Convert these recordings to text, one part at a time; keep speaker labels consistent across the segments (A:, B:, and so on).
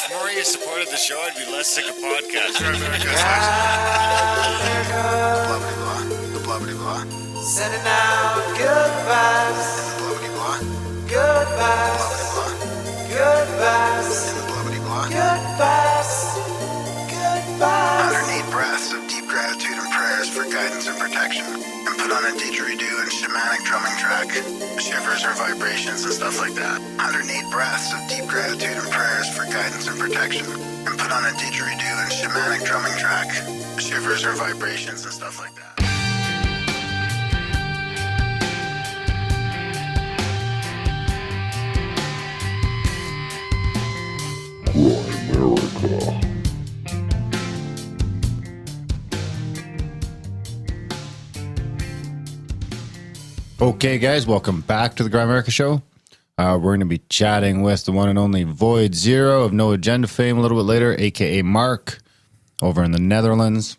A: If more of you supported the show, I'd be less sick of podcasts.
B: The blah.
C: Sending out good vibes.
B: The blah.
C: Good vibes. Good vibes.
B: And the blah.
C: Good vibes. Good vibes.
B: 108 breaths of deep gratitude and prayers for guidance and protection. And put on a didgeridoo and shamanic drumming track. Shivers or vibrations and stuff like that. 108 breaths of deep gratitude and prayers for guidance and protection. And put on a didgeridoo and shamanic drumming track. Shivers or vibrations and stuff like that.
D: Grimerica.
E: Okay, guys, welcome back to the Grimerica Show. We're going to be chatting with the one and only Void Zero of No Agenda fame a little bit later, aka Mark, over in the Netherlands.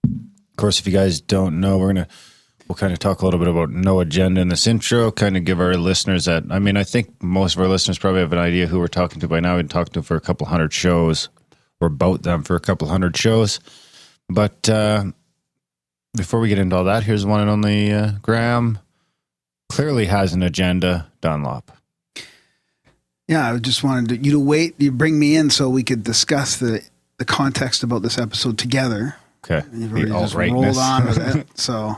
E: Of course, if you guys don't know, we'll kind of talk a little bit about No Agenda in this intro, kind of give our listeners that. I mean, I think most of our listeners probably have an idea who we're talking to by now. We've been talking to for a couple hundred shows, or about them for a couple hundred shows. But before we get into all that, here's one and only Graham. Clearly has an agenda, Dunlop.
F: Yeah, I just wanted you to wait. You bring me in so we could discuss the context about this episode together.
E: Okay.
F: And you've already just rolled on with it. So,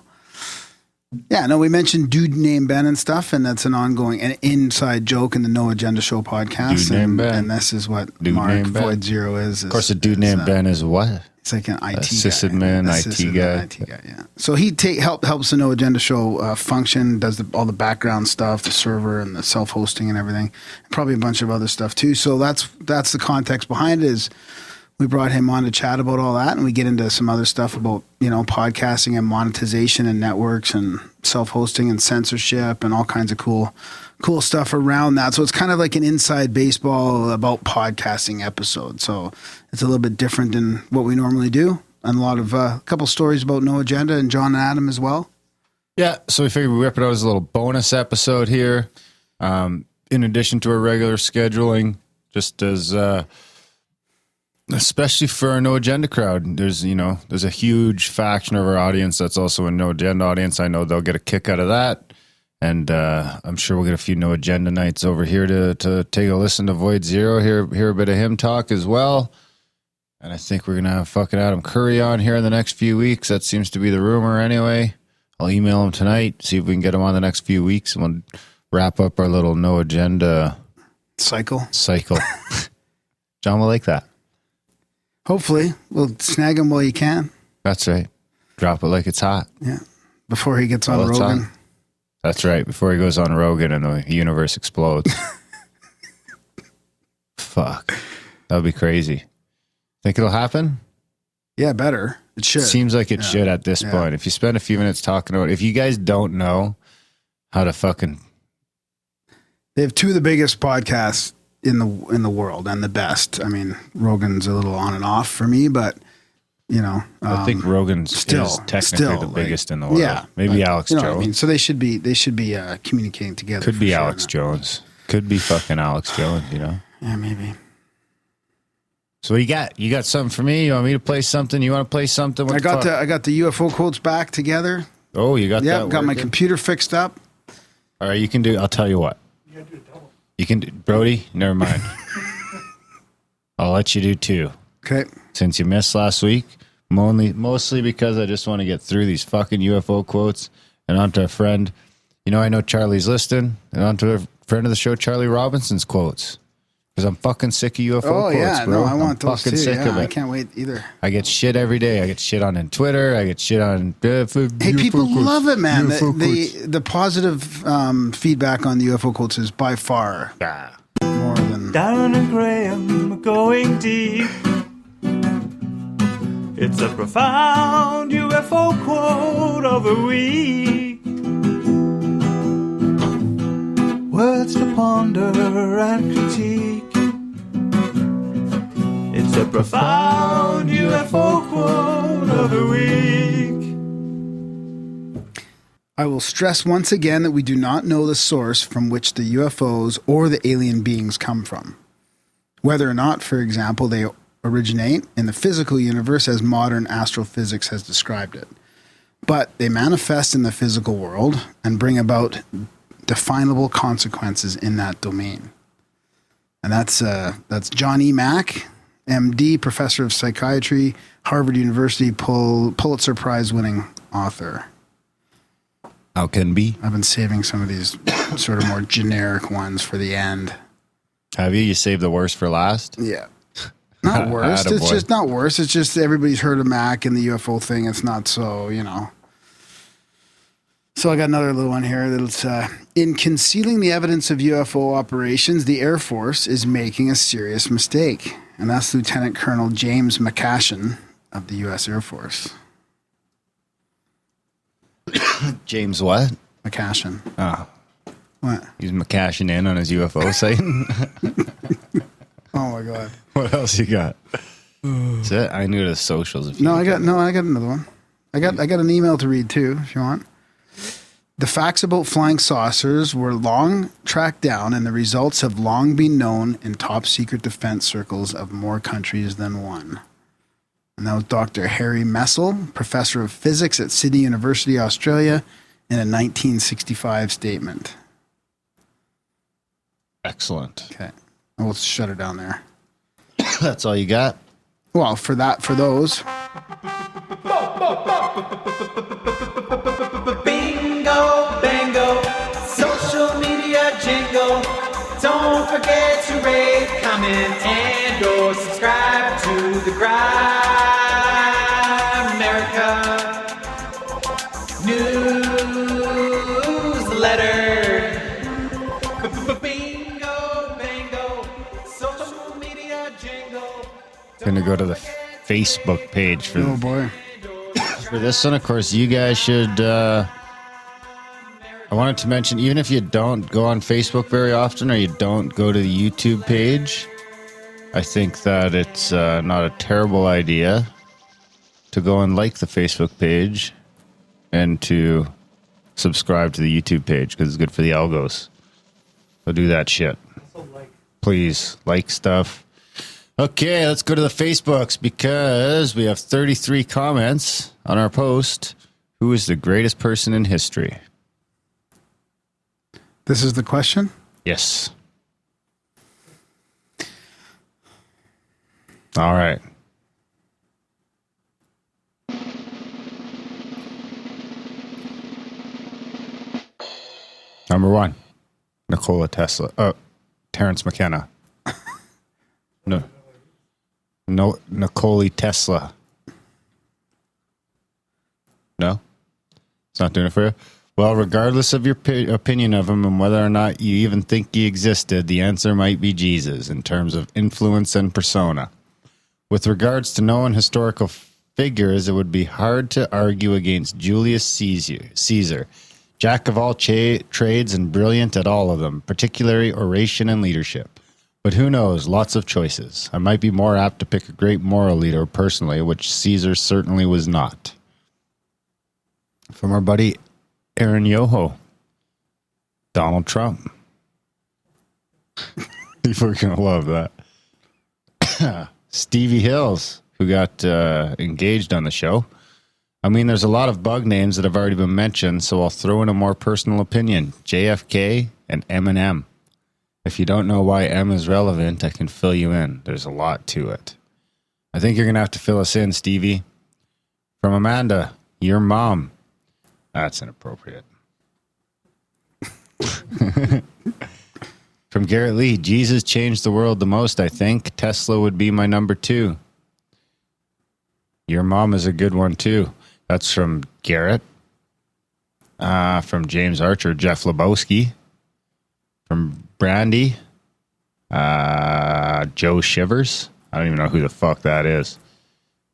F: yeah, no, we mentioned Dude Named Ben and stuff, and that's an ongoing and inside joke in the No Agenda Show podcast.
E: Dude Named Ben.
F: And this is what
E: Dude
F: Mark
E: Named Ben.
F: Void Zero is.
E: Of course, a dude named Ben is what?
F: It's like an IT
E: sysadmin,
F: guy.
E: IT guy.
F: IT guy, yeah. So he helps the No Agenda Show function, does all the background stuff, the server and the self-hosting and everything, and probably a bunch of other stuff too. So that's the context behind it. Is we brought him on to chat about all that, and we get into some other stuff about podcasting and monetization and networks and self-hosting and censorship and all kinds of cool stuff around that. So it's kind of like an inside baseball about podcasting episode. So it's a little bit different than what we normally do. And a lot of a couple stories about No Agenda and John and Adam as well. Yeah.
E: So we figured we'd whip it out as a little bonus episode here. In addition to our regular scheduling, just as especially for our No Agenda crowd, there's a huge faction of our audience that's also a No Agenda audience. I know they'll get a kick out of that. And I'm sure we'll get a few No Agenda nights over here to take a listen to Void Zero, hear a bit of him talk as well. And I think we're going to have fucking Adam Curry on here in the next few weeks. That seems to be the rumor anyway. I'll email him tonight, see if we can get him on the next few weeks, and we'll wrap up our little No Agenda
F: cycle.
E: John will like that.
F: Hopefully. We'll snag him while you can.
E: That's right. Drop it like it's hot.
F: Yeah. Before he gets on Rogan.
E: Hot. That's right. Before he goes on Rogan and the universe explodes. Fuck. That would be crazy. Think it'll happen?
F: Yeah, better. It should.
E: Seems like it should at this point. If you spend a few minutes talking about it, if you guys don't know how to fucking...
F: They have two of the biggest podcasts in the world and the best. I mean, Rogan's a little on and off for me, but...
E: I think Rogan's is technically the biggest in the world. Yeah, maybe Alex Jones.
F: I mean? So they should be communicating together.
E: Could be Alex Jones. Could be fucking Alex Jones.
F: Yeah, maybe.
E: So what you got? You got something for me? You want me to play something? You want to play something?
F: I got the UFO quotes back together.
E: Oh, you got that?
F: Yeah, got my computer fixed up.
E: All right, you can do. I'll tell you what.
D: You gotta do a double.
E: You can do, Brody. Never mind. I'll let you do two.
F: Okay.
E: Since you missed last week, mostly because I just want to get through these fucking UFO quotes and onto a friend. I know Charlie's listening, and onto a friend of the show, Charlie Robinson's quotes. Because I'm fucking sick of UFO quotes,
F: yeah,
E: bro.
F: No, I want those
E: fucking
F: too.
E: sick of it.
F: I can't wait either.
E: I get shit every day. I get shit on Twitter. I get shit on.
F: Hey, people love it, man. The positive feedback on the UFO quotes is by far more than.
C: Darren and Graham are going deep. It's a profound UFO quote of the week. Words to ponder and critique. It's a profound UFO quote of the week.
F: I will stress once again that we do not know the source from which the UFOs or the alien beings come from. whether or not, for example, they originate in the physical universe as modern astrophysics has described it. But they manifest in the physical world and bring about definable consequences in that domain. And that's John E. Mack, MD, professor of psychiatry, Harvard University, Pulitzer Prize winning author.
E: How can be?
F: I've been saving some of these sort of more generic ones for the end.
E: Have you? You saved the worst for last?
F: Yeah. Not worst. It's just not worse. It's just everybody's heard of Mac and the UFO thing. It's not so, So I got another little one here. That's in concealing the evidence of UFO operations, the Air Force is making a serious mistake. And that's Lieutenant Colonel James McCashin of the U.S. Air Force.
E: James what?
F: McCashin.
E: Oh.
F: What?
E: He's cashing in on his UFO site.
F: Oh my God.
E: What else you got? That's it? I knew the socials.
F: I got another one. I got an email to read too, if you want. The facts about flying saucers were long tracked down, and the results have long been known in top secret defense circles of more countries than one. And that was Dr. Harry Messel, professor of physics at Sydney University, Australia, in a 1965 statement.
E: Excellent.
F: Okay. We'll shut it down there.
E: That's all you got?
F: Well, for those.
C: Bingo, bango, social media jingle. Don't forget to rate, comment, and or subscribe to the Grimerica newsletter. Bingo, bango, social media jingle.
E: Gonna go to the Facebook page for
F: Oh boy.
E: For this one. Of course, you guys should. I wanted to mention, even if you don't go on Facebook very often, or you don't go to the YouTube page, I think that it's not a terrible idea to go and like the Facebook page and to subscribe to the YouTube page, because it's good for the algos. So do that shit. Please like stuff. Okay, let's go to the Facebooks, because we have 33 comments on our post. Who is the greatest person in history?
F: This is the question?
E: Yes. All right. Number 1, Nikola Tesla. Terrence McKenna. No, Nikola Tesla. No? It's not doing it for you? Well, regardless of your opinion of him and whether or not you even think he existed, the answer might be Jesus in terms of influence and persona. With regards to known historical figures, it would be hard to argue against Julius Caesar, jack of all trades and brilliant at all of them, particularly oration and leadership. But who knows? Lots of choices. I might be more apt to pick a great moral leader personally, which Caesar certainly was not. From our buddy Aaron Yoho, Donald Trump. People are going to love that. Stevie Hills, who got engaged on the show. I mean, there's a lot of bug names that have already been mentioned, so I'll throw in a more personal opinion. JFK and Eminem. If you don't know why M is relevant, I can fill you in. There's a lot to it. I think you're going to have to fill us in, Stevie. From Amanda, your mom. That's inappropriate. From Garrett Lee, Jesus changed the world the most, I think. Tesla would be my number 2. Your mom is a good one, too. That's from Garrett. From James Archer, Jeff Lebowski. From Brandy, Joe Shivers. I don't even know who the fuck that is.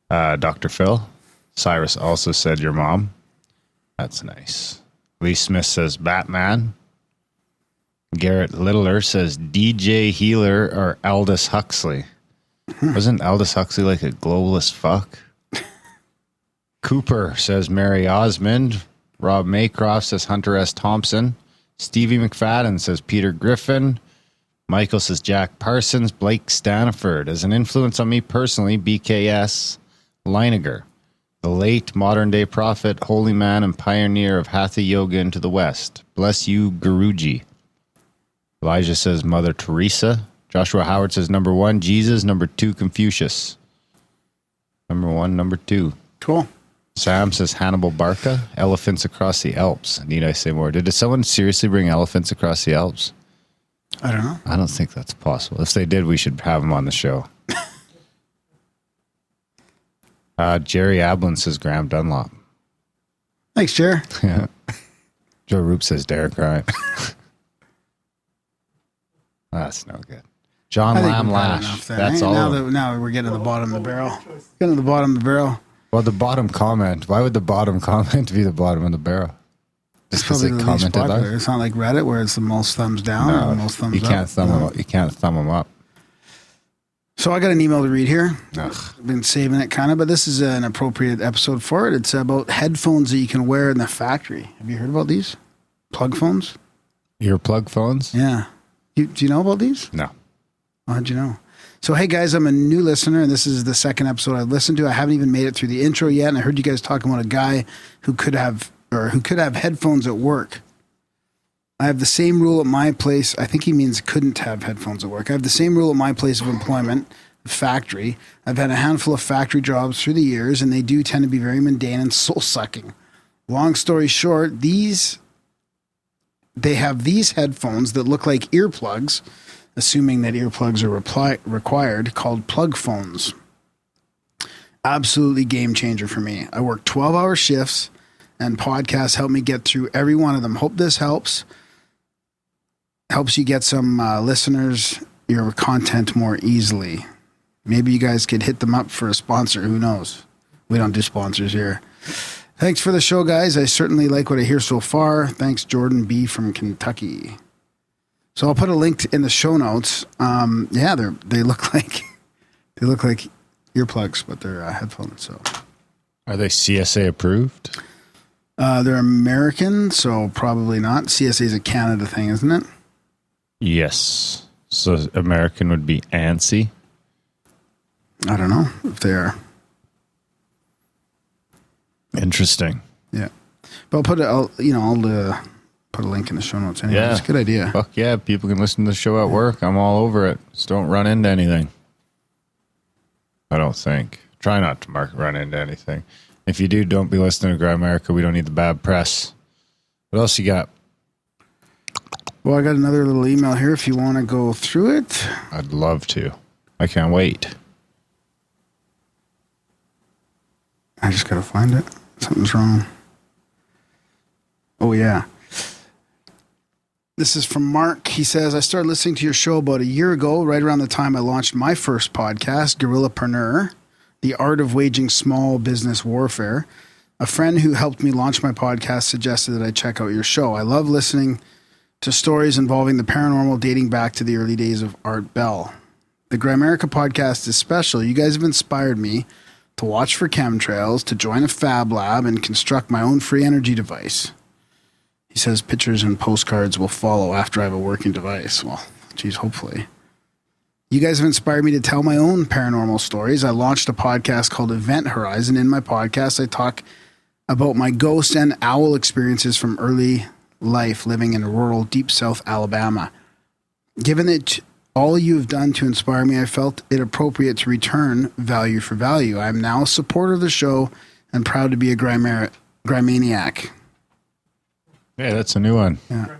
E: Dr. Phil. Cyrus also said your mom. That's nice. Lee Smith says Batman. Garrett Littler says DJ Healer or Aldous Huxley. Wasn't Aldous Huxley like a globalist fuck? Cooper says Mary Osmond. Rob Maycroft says Hunter S. Thompson. Stevie McFadden says Peter Griffin. Michael says Jack Parsons, Blake Staniford. As an influence on me personally, BKS Leiniger, the late modern-day prophet, holy man, and pioneer of Hatha Yoga into the West. Bless you, Guruji. Elijah says Mother Teresa. Joshua Howard says number 1, Jesus. Number 2, Confucius. Number 1, number 2.
F: Cool.
E: Sam says Hannibal Barca. Elephants across the Alps. Need I say more? Did someone seriously bring elephants across the Alps?
F: I don't know.
E: I don't think that's possible. If they did, we should have them on the show. Jerry Ablin says Graham Dunlop.
F: Thanks, Jer.
E: Yeah. Joe Roop says Derek Grimes. That's no good. John
F: I think
E: Lamb
F: we've had
E: Lash.
F: enough then,
E: That's
F: eh?
E: all.
F: Now we're getting to the bottom of the barrel. Getting to the bottom of the barrel.
E: Well, the bottom comment. Why would the bottom comment be the bottom of the barrel?
F: It's
E: Just because
F: probably
E: they
F: the least
E: commented
F: popular.
E: on.
F: It's not like Reddit where it's the most thumbs down or the most thumbs
E: You can't
F: up.
E: thumb them up. You can't thumb them up.
F: So I got an email to read here.
E: Ugh.
F: I've been saving it kind of, but this is an appropriate episode for it. It's about headphones that you can wear in the factory. Have you heard about these? Plug phones?
E: Earplug phones?
F: Yeah. Do you know about these?
E: No.
F: Oh, how'd you know? So, hey guys, I'm a new listener, and this is the second episode I've listened to. I haven't even made it through the intro yet, and I heard you guys talking about a guy who could have headphones at work. I have the same rule at my place. I think he means couldn't have headphones at work. I have the same rule at my place of employment, the factory. I've had a handful of factory jobs through the years, and they do tend to be very mundane and soul-sucking. Long story short, they have these headphones that look like earplugs, assuming that earplugs are required, called plug phones. Absolutely game changer for me. I work 12-hour shifts, and podcasts help me get through every one of them. Hope this helps. Helps you get some listeners, your content more easily. Maybe you guys could hit them up for a sponsor. Who knows? We don't do sponsors here. Thanks for the show, guys. I certainly like what I hear so far. Thanks, Jordan B. from Kentucky. So I'll put a link in the show notes. Yeah, they look like earplugs, but they're headphones. So
E: Are they CSA approved?
F: they're American, so probably not. CSA is a Canada thing, isn't it?
E: Yes. So American would be ANSI.
F: I don't know if they are.
E: Interesting.
F: Yeah, but I'll put put a link in the show notes. Anyway,
E: Yeah.
F: it's a good idea.
E: Fuck yeah. People can listen to the show at work. I'm all over it. Just don't run into anything. I don't think. Try not to run into anything. If you do, don't be listening to Grimerica. We don't need the bad press. What else you got?
F: Well, I got another little email here if you want to go through it.
E: I'd love to. I can't wait.
F: I just got to find it. Something's wrong. Oh, yeah. This is from Mark. He says, I started listening to your show about a year ago, right around the time I launched my first podcast, Guerrillapreneur, The Art of Waging Small Business Warfare. A friend who helped me launch my podcast suggested that I check out your show. I love listening to stories involving the paranormal dating back to the early days of Art Bell. The Grimerica podcast is special. You guys have inspired me to watch for chemtrails, to join a fab lab, and construct my own free energy device. He says pictures and postcards will follow after I have a working device. Well, geez, hopefully. You guys have inspired me to tell my own paranormal stories. I launched a podcast called Event Horizon. In my podcast, I talk about my ghost and owl experiences from early life living in rural Deep South Alabama. Given that all you have done to inspire me, I felt it appropriate to return value for value. I am now a supporter of the show and proud to be a Grimaniac.
E: Hey, that's a new one.
F: Yeah.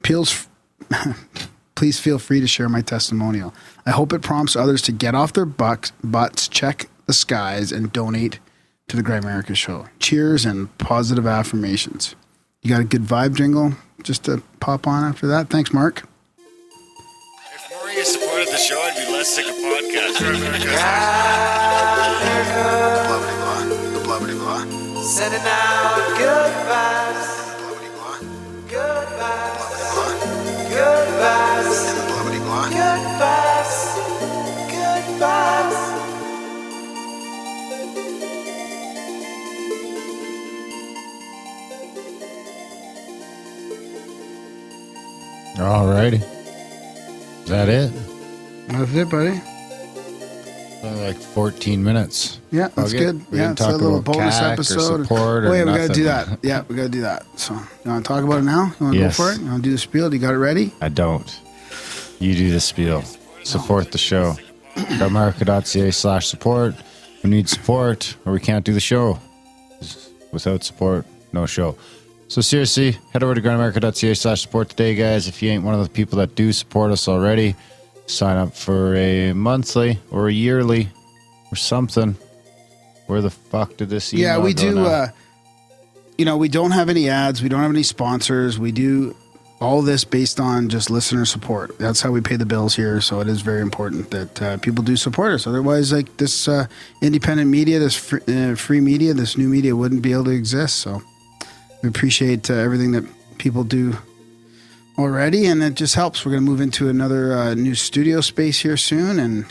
F: Please feel free to share my testimonial. I hope it prompts others to get off their butts, check the skies, and donate to the Grimerica show. Cheers and positive affirmations. You got a good vibe jingle just to pop on after that? Thanks, Mark.
A: If more of you supported the show, I'd be less sick of podcasts.
B: Blah, blah, blah.
C: Sending out good vibes,
B: Blah,
C: good vibes,
B: blah,
C: good vibes,
B: blah, blah, blah.
C: good vibes, good vibes.
E: Alrighty. Is that it?
F: That's it, buddy.
E: Like 14 minutes.
F: Yeah, that's
E: Okay.
F: good.
E: We
F: Yeah,
E: didn't
F: it's a
E: talk
F: little
E: about
F: bonus
E: CAC or
F: episode.
E: support or
F: Oh, yeah, we got to
E: nothing.
F: do that. Yeah, we got to do that. So, you want to talk about it now? You want to
E: Yes.
F: go for it? You want to do the spiel? You got it ready?
E: I don't. You do the spiel. Support the show. Grimerica.ca/support. We need support or we can't do the show. Without support, no show. So seriously, head over to grimerica.ca/support today, guys. If you ain't one of the people that do support us already, sign up for a monthly or a yearly or something. Where the fuck did this email
F: Yeah, we
E: go
F: do.
E: now?
F: We don't have any ads. We don't have any sponsors. We do all this based on just listener support. That's how we pay the bills here. So it is very important that people do support us. Otherwise, like this independent media, this free media, this new media wouldn't be able to exist. So we appreciate everything that people do already, and it just helps. We're going to move into another new studio space here soon, and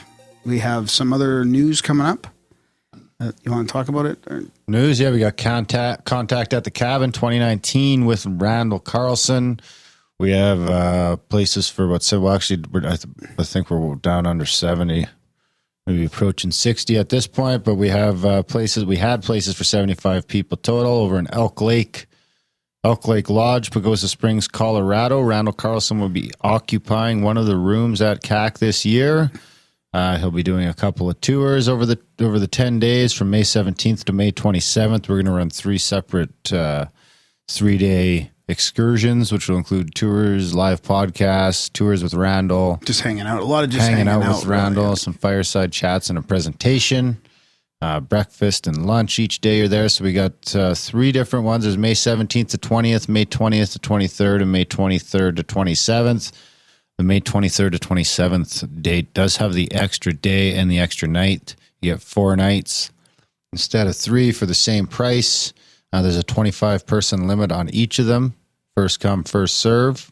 F: we have some other news coming up. You want to talk about it? Or?
E: News, yeah, we got Contact at the Cabin 2019 with Randall Carlson. We have places for I think we're down under 70, maybe approaching 60 at this point, but we have places. We had places for 75 people total over in Elk Lake Lodge, Pagosa Springs, Colorado. Randall Carlson will be occupying one of the rooms at CAC this year. He'll be doing a couple of tours over the 10 days from May 17th to May 27th. We're going to run 3 separate 3-day excursions, which will include tours, live podcasts, tours with Randall.
F: Just hanging out. A lot of just
E: hanging out with
F: really.
E: Randall, some fireside chats and a presentation. Breakfast and lunch each day are there. So we got 3 different ones. There's May 17th to 20th, May 20th to 23rd, and May 23rd to 27th. The May 23rd to 27th date does have the extra day and the extra night. You get 4 nights instead of 3 for the same price. There's a 25-person limit on each of them. First come, first serve.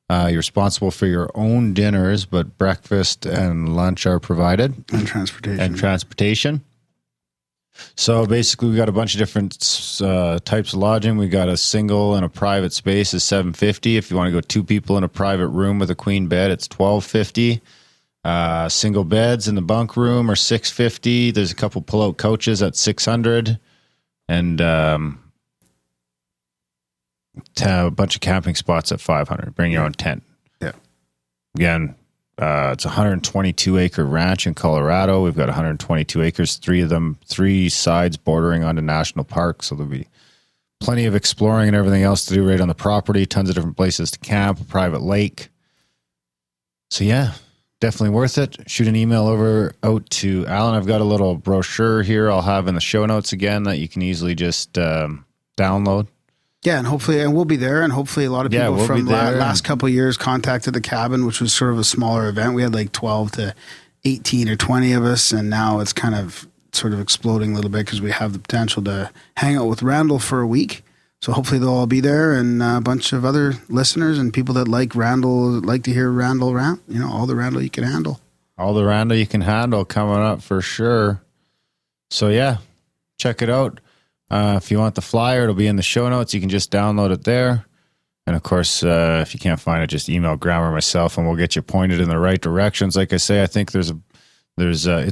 E: You're responsible for your own dinners, but breakfast and lunch are provided.
F: And transportation.
E: So basically, we got a bunch of different types of lodging. We got a single and a private space is $750. If you want to go 2 people in a private room with a queen bed, it's $1250. Single beds in the bunk room are $650. There's a couple pull-out couches at $600, and a bunch of camping spots at $500. Bring your own tent.
F: Yeah.
E: Again. It's a 122-acre ranch in Colorado. We've got 122 acres, 3 of them, 3 sides bordering onto national park. So there'll be plenty of exploring and everything else to do right on the property. Tons of different places to camp, a private lake. So yeah, definitely worth it. Shoot an email out to Alan. I've got a little brochure here I'll have in the show notes again that you can easily just download.
F: Yeah, and hopefully, and we'll be there, and hopefully a lot of people
E: we'll
F: from
E: be there.
F: last couple of years contacted the cabin, which was sort of a smaller event. We had like 12 to 18 or 20 of us, and now it's kind of sort of exploding a little bit because we have the potential to hang out with Randall for a week. So hopefully they'll all be there, and a bunch of other listeners and people that like Randall, like to hear Randall rant. You know, all the Randall you can handle.
E: All the Randall you can handle coming up for sure. So yeah, check it out. If you want the flyer, it'll be in the show notes. You can just download it there. And of course, if you can't find it, just email Graham or myself and we'll get you pointed in the right directions. Like I say, I think it's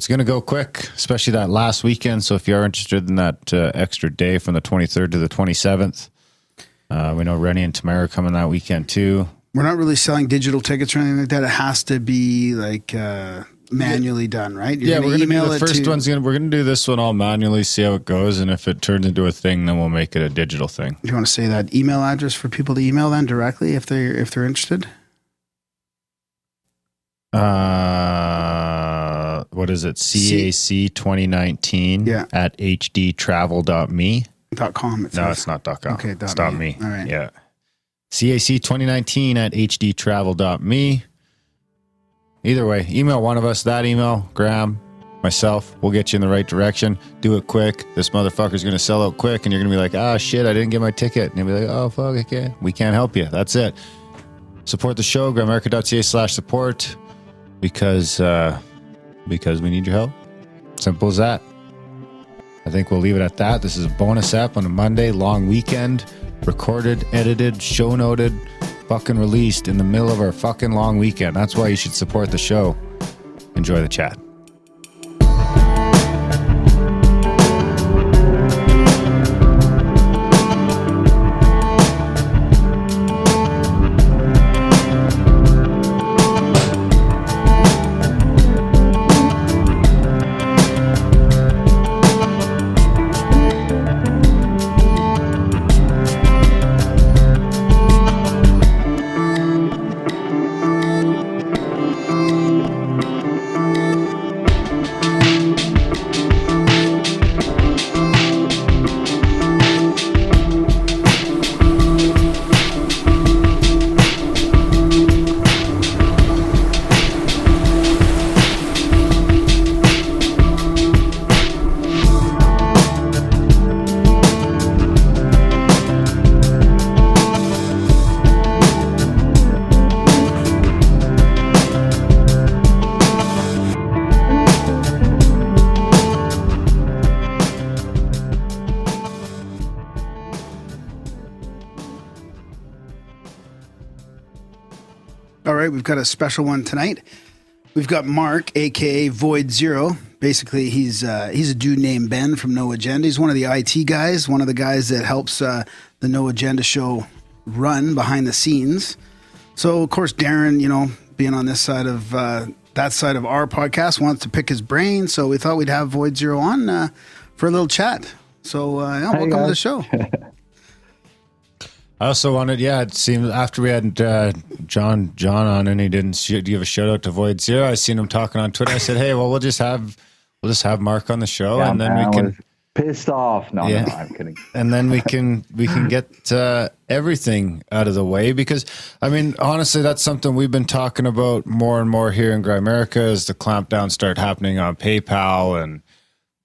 E: going to go quick, especially that last weekend. So if you are interested in that extra day from the 23rd to the 27th, we know Rennie and Tamara are coming that weekend too.
F: We're not really selling digital tickets or anything like that. It has to be like manually done, right?
E: We're going to do the first one's we're going to do this one all manually, see how it goes, and if it turns into a thing, then we'll make it a digital thing.
F: Do you want to say that email address for people to email then directly if they're interested?
E: What is it? CAC 2019 at hdtravel.me.
F: .com.
E: No, it's not .com.
F: Okay,
E: it's
F: .me.
E: .me.
F: All right.
E: Yeah. CAC 2019 at hdtravel.me. Either way, email one of us. That email, Graham, myself, we'll get you in the right direction. Do it quick. This motherfucker's going to sell out quick, and you're going to be like, ah, shit, I didn't get my ticket. And you'll be like, oh, fuck, I can't. We can't help you. That's it. Support the show, grimerica.ca/support, because we need your help. Simple as that. I think we'll leave it at that. This is a bonus app on a Monday, long weekend, recorded, edited, show noted, fucking released in the middle of our fucking long weekend. That's why you should support the show. Enjoy the chat.
F: All right, we've got a special one tonight. We've got Mark, aka Void Zero. Basically, he's a dude named Ben from No Agenda. He's one of the IT guys, one of the guys that helps the No Agenda show run behind the scenes. So, of course, Darren, you know, being on this side of that side of our podcast, wants to pick his brain. So we thought we'd have Void Zero on for a little chat. So, yeah, welcome to the show.
E: I also wanted, it seemed after we had John on and he didn't give a shout out to Void Zero. I seen him talking on Twitter. I said, hey, well, we'll just have Mark on the show, and then we can
D: pissed off. No, I'm kidding.
E: And then we can get everything out of the way, because I mean, honestly, that's something we've been talking about more and more here in Grimerica as the clampdowns start happening on PayPal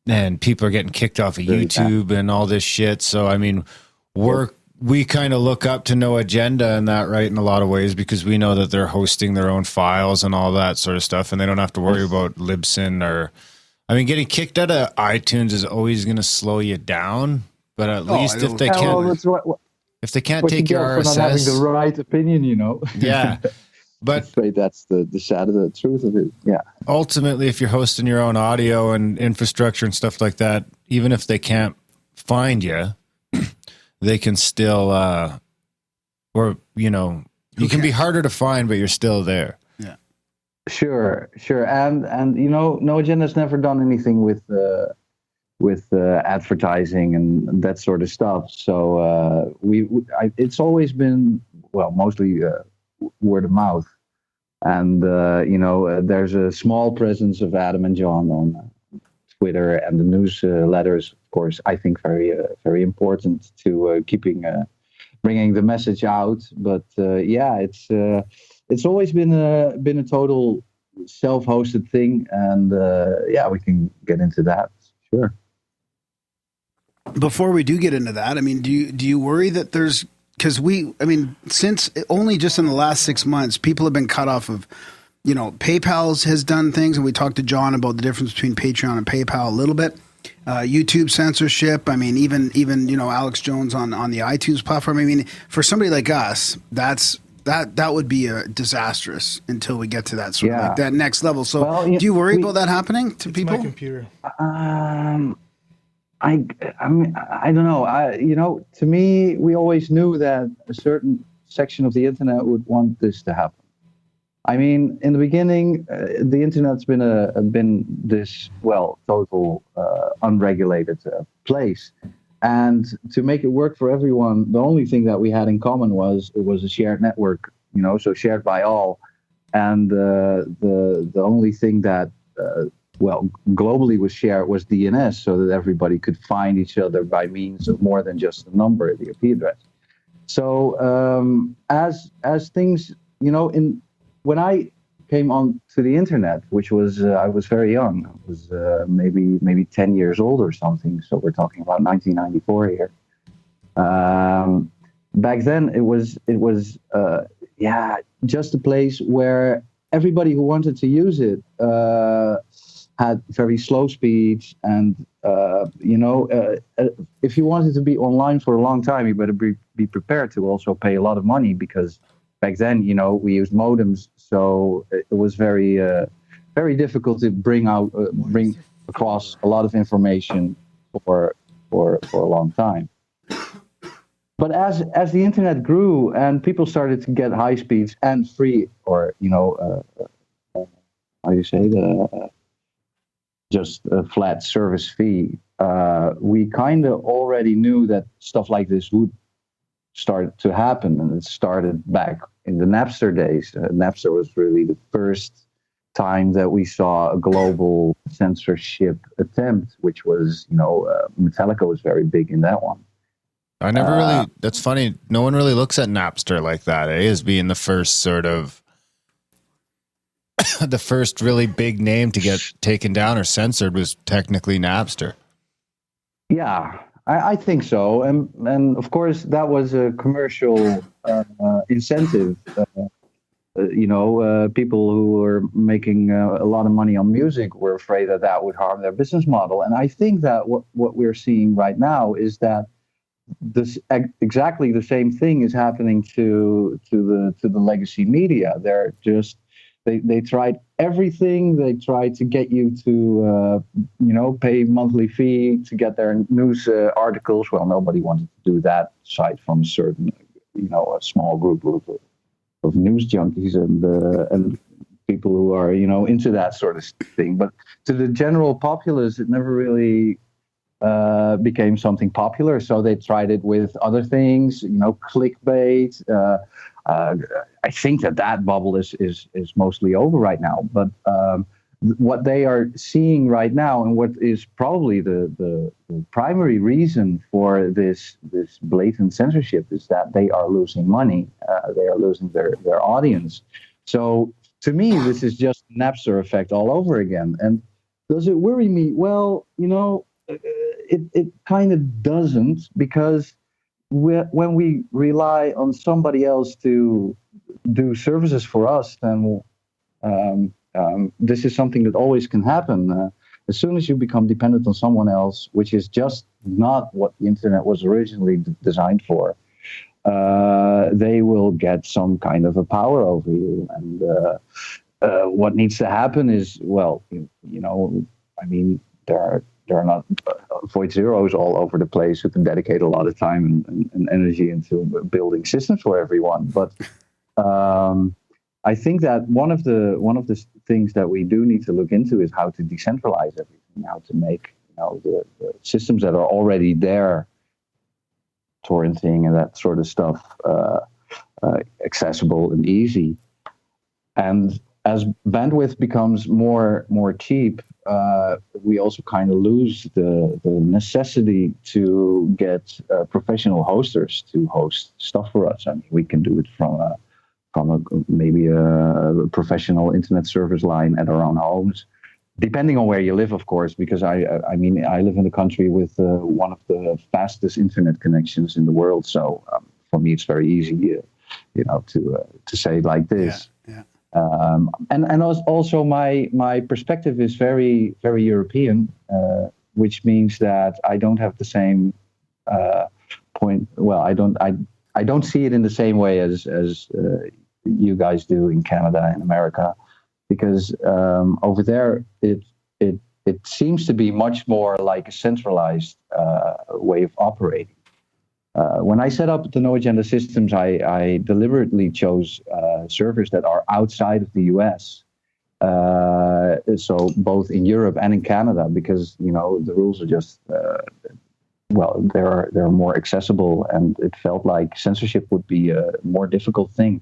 E: and people are getting kicked off of YouTube and all this shit. So I mean, we kind of look up to No Agenda in that, right, in a lot of ways, because we know that they're hosting their own files and all that sort of stuff, and they don't have to worry about Libsyn or, I mean, getting kicked out of iTunes is always going to slow you down, but at least if they can't take your RSS,
D: for not having the right opinion, you know.
E: Yeah, but
D: that's the sad of the truth of it. Yeah.
E: Ultimately, if you're hosting your own audio and infrastructure and stuff like that, even if they can't find you, they can still, or, you know, you can be harder to find, but you're still there.
F: Yeah.
D: Sure. And you know, No Agenda's never done anything with advertising and that sort of stuff. So it's always been, well, mostly word of mouth. And, you know, there's a small presence of Adam and John on Twitter, and the newsletters, of course, I think very important to bringing the message out. But it's always been a total self-hosted thing, and we can get into that. Sure.
F: Before we do get into that, I mean, do you worry that there's, because since only just in the last 6 months, people have been cut off of, you know, PayPal has done things, and we talked to John about the difference between Patreon and PayPal a little bit. YouTube censorship. I mean, even you know, Alex Jones on the iTunes platform. I mean, for somebody like us, that would be disastrous until we get to that sort of like that next level. So, do you worry about that happening to people?
G: My computer.
D: I mean, I don't know. You know, to me, we always knew that a certain section of the internet would want this to happen. I mean, in the beginning, the internet's been this, well, total unregulated place. And to make it work for everyone, the only thing that we had in common was it was a shared network, you know, so shared by all. And the only thing that, globally was shared was DNS, so that everybody could find each other by means of more than just the number, the IP address. So as things, you know, when I came on to the internet, which was I was very young, I was maybe 10 years old or something. So we're talking about 1994 here. Back then, it was just a place where everybody who wanted to use it had very slow speeds, and if you wanted to be online for a long time, you better be prepared to also pay a lot of money, because back then, we used modems, so it was very difficult to bring across a lot of information for a long time. But as the internet grew and people started to get high speeds and free, or how do you say, just a flat service fee, we kind of already knew that stuff like this would start to happen, and it started back in the Napster days. Napster was really the first time that we saw a global censorship attempt, which was, Metallica was very big in that one.
E: I never really, that's funny. No one really looks at Napster like that, as being the first sort of, the first really big name to get taken down or censored was technically Napster.
D: Yeah, I think so. And of course, that was a commercial incentive. People who were making a lot of money on music were afraid that would harm their business model. And I think that what we're seeing right now is that this exactly the same thing is happening to the legacy media. They're just they tried everything. They tried to get you to pay monthly fee to get their news articles. Well, nobody wanted to do that aside from a certain a small group of news junkies and people who are into that sort of thing. But to the general populace, it never really became something popular. So they tried it with other things, clickbait. I think that bubble is mostly over right now. But what they are seeing right now, and what is probably the primary reason for this blatant censorship, is that they are losing money. They are losing their audience. So to me, this is just Napster effect all over again. And does it worry me? Well, it kind of doesn't, because when we rely on somebody else to do services for us, then this is something that always can happen. As soon as you become dependent on someone else, which is just not what the internet was originally designed for, they will get some kind of a power over you. And what needs to happen is, there are not Void Zeros all over the place who can dedicate a lot of time and energy into building systems for everyone. But I think that one of the things that we do need to look into is how to decentralize everything, how to make the systems that are already there, torrenting and that sort of stuff, accessible and easy. And as bandwidth becomes more cheap, we also kind of lose the necessity to get professional hosters to host stuff for us. I mean, we can do it from maybe a professional internet service line at our own homes, depending on where you live, of course. Because I live in a country with one of the fastest internet connections in the world. So for me, it's very easy, to say it like this.
F: Yeah.
D: And also my perspective is very, very European, which means that I don't have the same point. Well, I don't see it in the same way as you guys do in Canada and America, because over there it seems to be much more like a centralized way of operating. When I set up the No Agenda systems, I deliberately chose servers that are outside of the US. So both in Europe and in Canada, because the rules are just they're more accessible, and it felt like censorship would be a more difficult thing.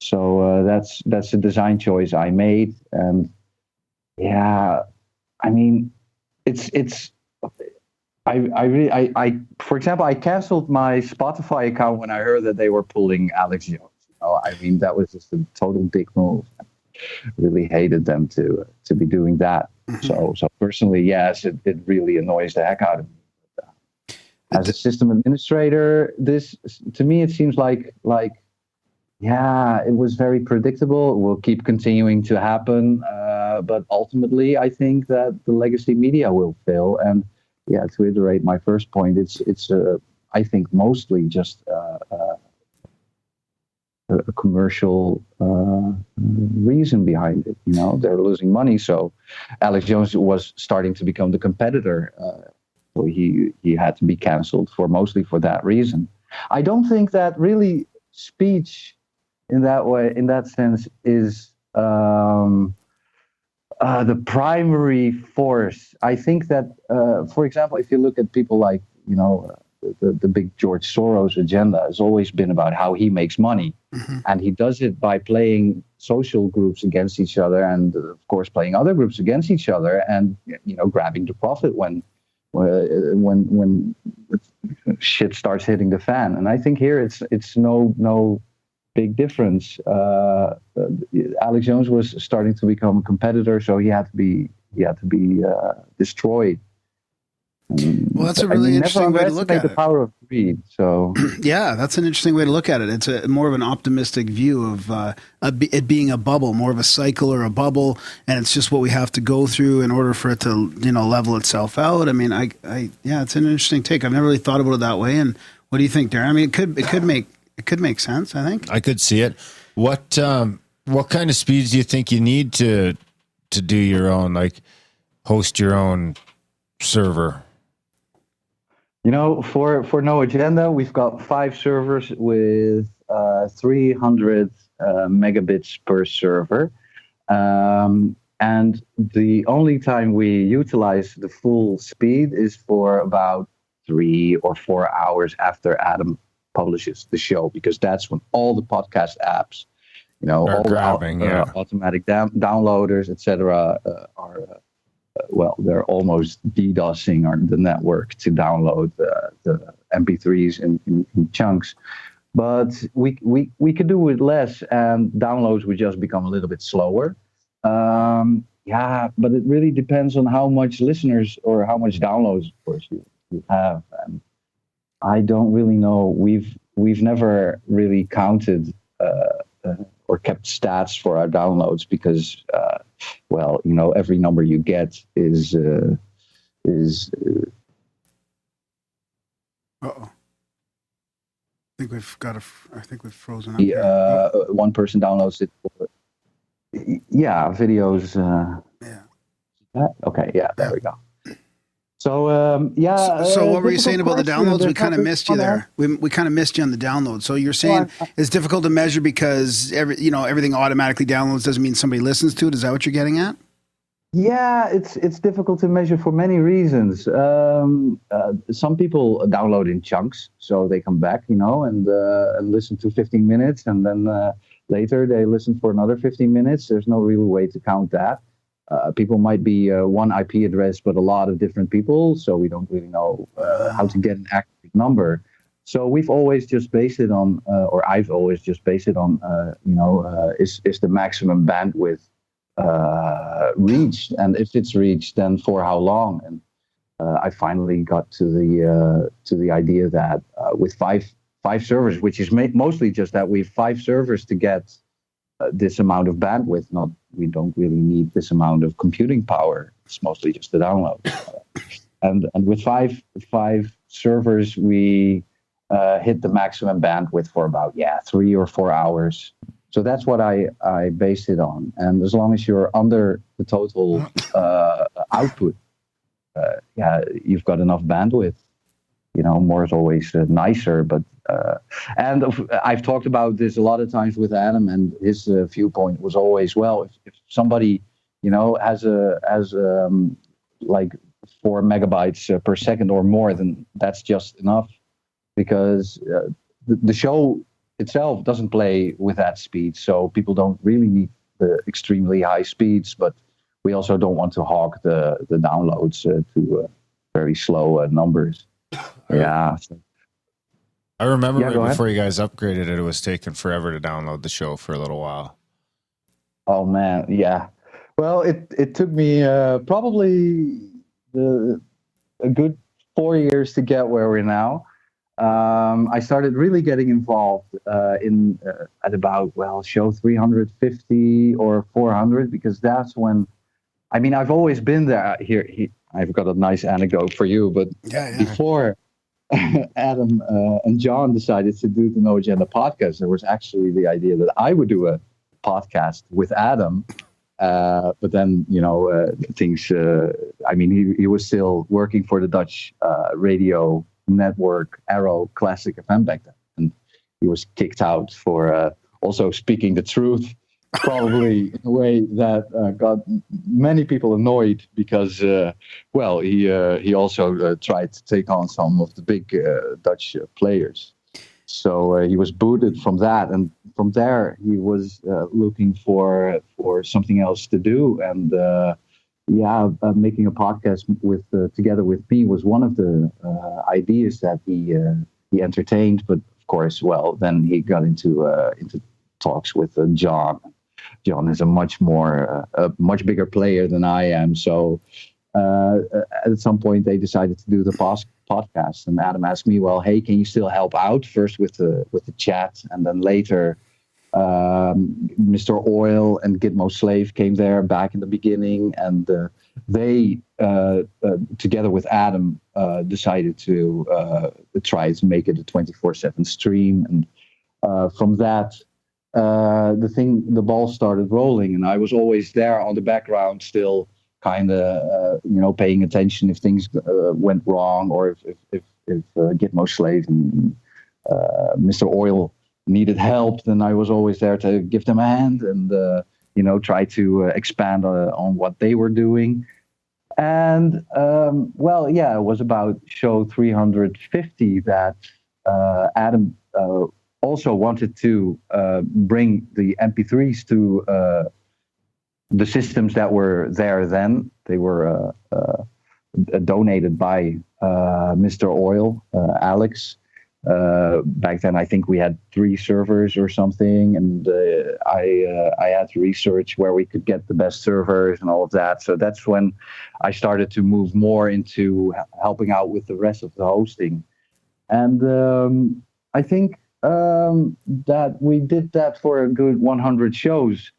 D: So that's a design choice I made, and yeah, I mean, it's. I for example, I canceled my Spotify account when I heard that they were pulling Alex Jones. I mean, that was just a total dick move. I really hated them to be doing that. Mm-hmm. So personally, yes, it really annoys the heck out of me. As a system administrator, this to me it seems like yeah, it was very predictable. It will keep continuing to happen, but ultimately, I think that the legacy media will fail. And yeah, to iterate my first point, it's I think mostly just a commercial reason behind it. You know, they're losing money, so Alex Jones was starting to become the competitor. So he had to be canceled mostly for that reason. I don't think that really speech in that sense is the primary force. I think that, for example, if you look at people like, you know, the big George Soros agenda has always been about how he makes money. Mm-hmm. And he does it by playing social groups against each other and, of course, playing other groups against each other and, you know, grabbing the profit when shit starts hitting the fan. And I think here it's no big difference. Alex Jones was starting to become a competitor, so he had to be destroyed.
F: Well, that's a really interesting way to look at
D: the power of greed. So
F: yeah, that's an interesting way to look at it. It's more of an optimistic view of it being a bubble, more of a cycle or a bubble, and it's just what we have to go through in order for it to, you know, level itself out. I mean, yeah, it's an interesting take. I've never really thought about it that way. And what do you think, Darren? I mean, it could make sense. I think
E: I could see it. What kind of speeds do you think you need to do your own, like, host your own server?
D: You know, for No Agenda, we've got 5 servers with 300 megabits per server. And the only time we utilize the full speed is for about 3 or 4 hours after Adam publishes the show, because that's when all the podcast apps, you know, all grabbing, the automatic downloaders, etc., are they're almost DDoSing the network to download the MP3s in chunks. But we could do with less, and downloads would just become a little bit slower. But it really depends on how much listeners or how much downloads, of course, you have. And I don't really know. We've never really counted or kept stats for our downloads because, you know, every number you get is.
F: Uh-oh. I think we've frozen up.
D: One person downloads it. Videos. Okay. Yeah. There we go. So
F: So what were you saying about the downloads? We kind of missed you there. We kind of missed you on the download. So you're saying it's difficult to measure because everything automatically downloads doesn't mean somebody listens to it. Is that what you're getting at?
D: Yeah, it's difficult to measure for many reasons. Some people download in chunks, so they come back, you know, and listen to 15 minutes, and then later they listen for another 15 minutes. There's no real way to count that. People might be one IP address, but a lot of different people, so we don't really know how to get an accurate number. So we've always just based it on, or I've always just based it on, is the maximum bandwidth reached, and if it's reached, then for how long? And I finally got to the idea that with five servers, which is mostly just that we have 5 servers to get this amount of bandwidth. We don't really need this amount of computing power. It's mostly just the download. And with five servers, we hit the maximum bandwidth for about 3 or 4 hours. So that's what I based it on. And as long as you're under the total output, you've got enough bandwidth. You know, more is always nicer, but and I've talked about this a lot of times with Adam, and his viewpoint was always, well, if somebody, you know, has like 4 megabytes per second or more, then that's just enough, because the show itself doesn't play with that speed, so people don't really need the extremely high speeds, but we also don't want to hog the downloads to very slow numbers. Yeah.
E: I remember before you guys upgraded it was taking forever to download the show for a little while.
D: Oh man, yeah. Well, it took me probably a good 4 years to get where we're now. I started really getting involved at about show 350 or 400, because that's when, I mean, I've always been there. Here I've got a nice anecdote for you, but before Adam and John decided to do the No Agenda podcast. There was actually the idea that I would do a podcast with Adam, but then things. I mean, he was still working for the Dutch radio network Arrow Classic FM back then, and he was kicked out for also speaking the truth. Probably in a way that got many people annoyed because, he also tried to take on some of the big Dutch players. So he was booted from that, and from there he was looking for something else to do. And making a podcast together with me was one of the ideas that he entertained. But of course, then he got into talks with John. John is a much bigger player than I am. So at some point they decided to do the podcast, and Adam asked me, well, hey, can you still help out first with the chat? And then later, Mr. Oil and Gitmo Slave came there back in the beginning, and they, together with Adam, decided to try to make it a 24/7 stream. And from that, the ball started rolling, and I was always there on the background, still kind of, paying attention if things went wrong, or if Gitmo Slave and Mr. Oil needed help, then I was always there to give them a hand and, try to expand on what they were doing. And, it was about show 350 that Adam also wanted to bring the MP3s to the systems that were there then. They were donated by Mr. Oil, Alex. Back then, I think we had 3 servers or something, and I had to research where we could get the best servers and all of that. So that's when I started to move more into helping out with the rest of the hosting. And I think that we did that for a good 100 shows.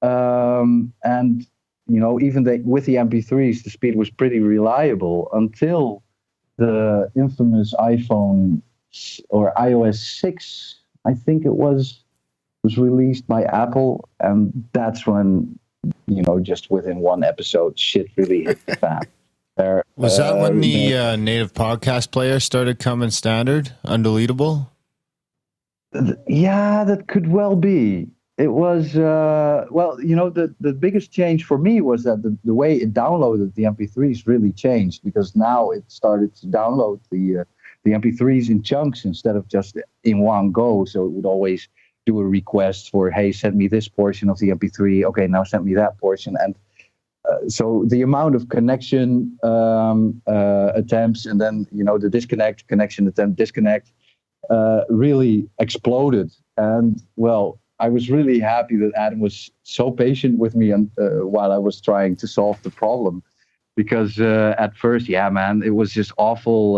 D: And, even with the MP3s, the speed was pretty reliable until the infamous iPhone or iOS 6, I think it was released by Apple. And that's when, just within one episode, shit really hit the fan.
E: Was that when the native podcast player started coming standard, undeletable?
D: Yeah, that could well be. It was, the biggest change for me was that the way it downloaded the MP3s really changed, because now it started to download the MP3s in chunks instead of just in one go. So it would always do a request for, hey, send me this portion of the MP3. Okay, now send me that portion. And so the amount of connection attempts, and then, the disconnect, connection attempt, disconnect, really exploded. And I was really happy that Adam was so patient with me while I was trying to solve the problem, because at first, it was just awful.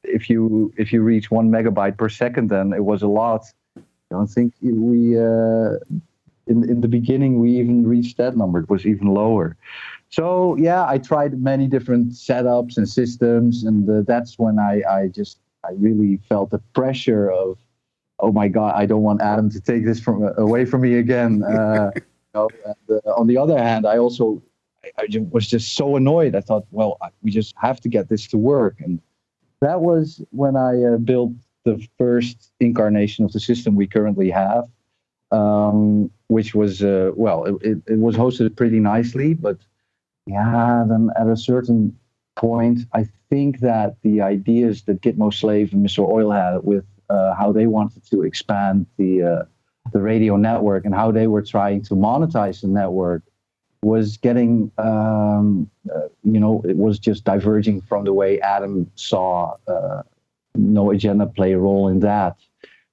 D: If you reach 1 megabyte per second, then it was a lot. I don't think we in the beginning we even reached that number. It was even lower. So I tried many different setups and systems, and that's when I really felt the pressure of, oh my God, I don't want Adam to take this away from me again. On the other hand, I was just so annoyed. I thought, we just have to get this to work. And that was when I built the first incarnation of the system we currently have, which was, it was hosted pretty nicely. But then at a certain point, I think that the ideas that Gitmo Slave and Mr. Oil had with how they wanted to expand the radio network and how they were trying to monetize the network was getting, it was just diverging from the way Adam saw No Agenda play a role in that.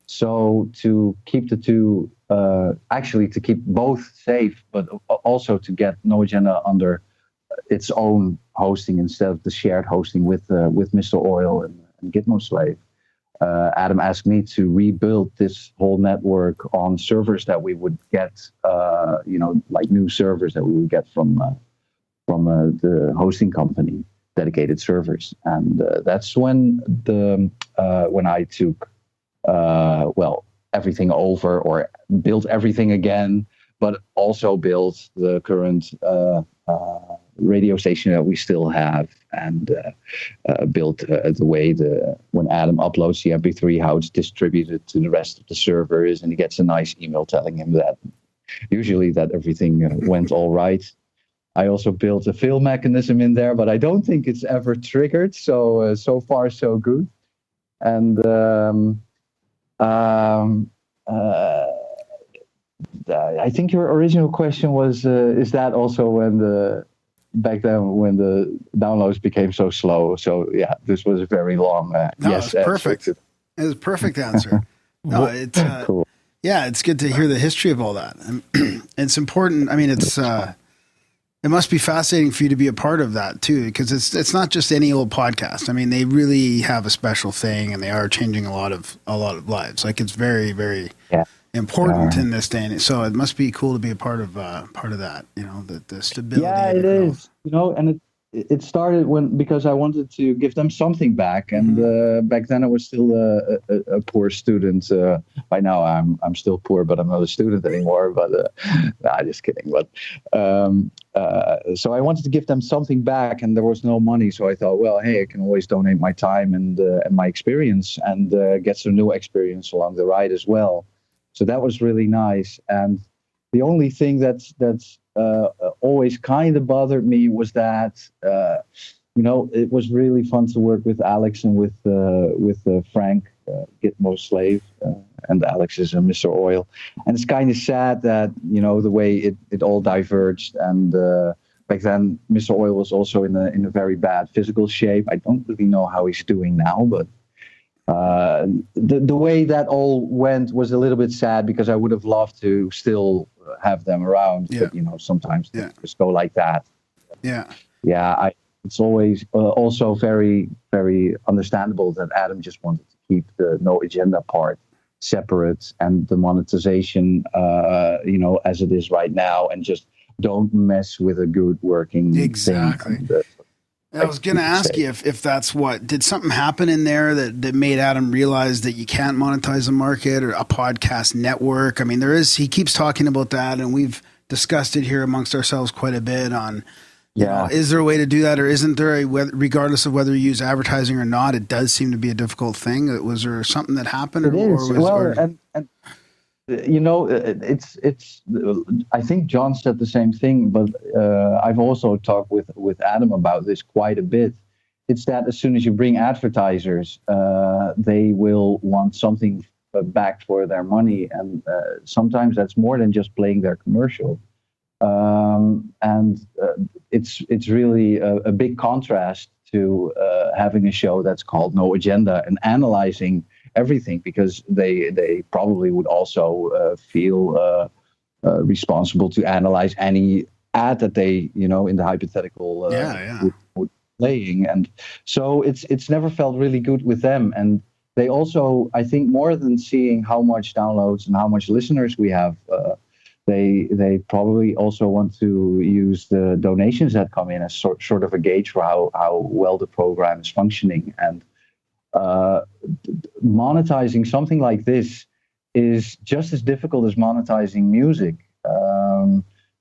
D: So to keep the two, to keep both safe, but also to get No Agenda under its own hosting instead of the shared hosting with Mr. Oil and Gitmo Slave. Adam asked me to rebuild this whole network on servers that we would get, like new servers that we would get from the hosting company. dedicated servers. And that's when when I took everything over, or built everything again, but also built the current radio station that we still have, and built the way when Adam uploads the MP3, how it's distributed to the rest of the servers, and he gets a nice email telling him that usually that everything went all right. I also built a fail mechanism in there, but I don't think it's ever triggered. So far so good. And I think your original question was, is that also back then when the downloads became so slow? So yeah, this was a very long yes.
F: It's perfect. It was a perfect answer. No, it's
D: cool.
F: Yeah, it's good to hear the history of all that. And it's important. I mean, it must be fascinating for you to be a part of that too, because it's not just any old podcast. I mean, they really have a special thing, and they are changing a lot of lives. Like, it's very, very important in this day and age. So it must be cool to be a part of that. You know, the stability.
D: Yeah, it is. You know, and it started because I wanted to give them something back, and back then I was still a poor student. By now I'm still poor, but I'm not a student anymore. But nah, just kidding. But so I wanted to give them something back, and there was no money. So I thought, well, hey, I can always donate my time and my experience, and get some new experience along the ride as well. So that was really nice. And the only thing that's always kind of bothered me was that, it was really fun to work with Alex and with Frank, Gitmo Slave, and Alex is Mr. Oil. And it's kind of sad that, the way it all diverged. And back then, Mr. Oil was also in a very bad physical shape. I don't really know how he's doing now, but the way that all went was a little bit sad, because I would have loved to still have them around.
F: Yeah.
D: But sometimes they just go like that.
F: Yeah.
D: Yeah. It's always also very, very understandable that Adam just wanted to keep the no agenda part separate, and the monetization, as it is right now, and just don't mess with a good working
F: exactly
D: thing.
F: I was going to ask you if that's did something happen in there that made Adam realize that you can't monetize a market or a podcast network? I mean, he keeps talking about that, and we've discussed it here amongst ourselves quite a bit on, is there a way to do that, or isn't there regardless of whether you use advertising or not, it does seem to be a difficult thing. Was there something that happened?
D: It's I think John said the same thing, but I've also talked with Adam about this quite a bit. It's that as soon as you bring advertisers, they will want something back for their money, and sometimes that's more than just playing their commercial. It's really a big contrast to having a show that's called No Agenda and analyzing everything, because they probably would also feel responsible to analyze any ad that they, in the hypothetical would playing. And so it's never felt really good with them. And they also, I think, more than seeing how much downloads and how much listeners we have, they probably also want to use the donations that come in as sort of a gauge for how well the program is functioning. And monetizing something like this is just as difficult as monetizing music.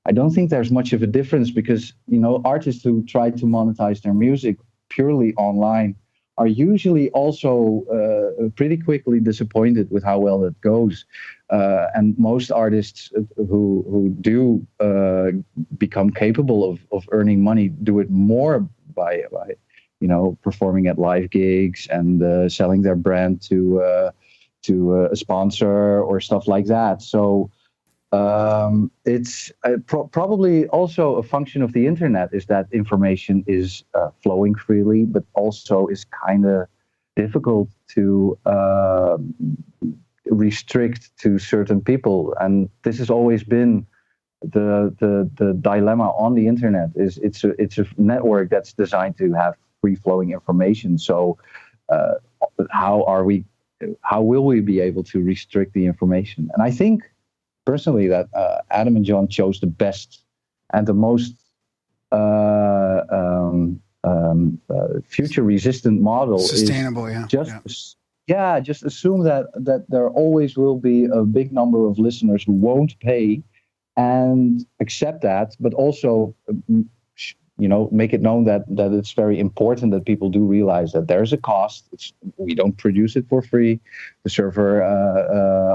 D: I don't think there's much of a difference, because artists who try to monetize their music purely online are usually also pretty quickly disappointed with how well it goes. And most artists who do become capable of earning money do it more by performing at live gigs and selling their brand to a sponsor or stuff like that. So it's probably also a function of the internet, is that information is flowing freely, but also is kind of difficult to restrict to certain people. And this has always been the dilemma on the internet. Is it's a network that's designed to have free flowing information. So how will we be able to restrict the information? And I think personally that Adam and John chose the best and the most future resistant model
F: Sustainable,
D: is
F: yeah.
D: just assume that there always will be a big number of listeners who won't pay, and accept that, but also make it known that it's very important that people do realize that there's a cost. We don't produce it for free. The server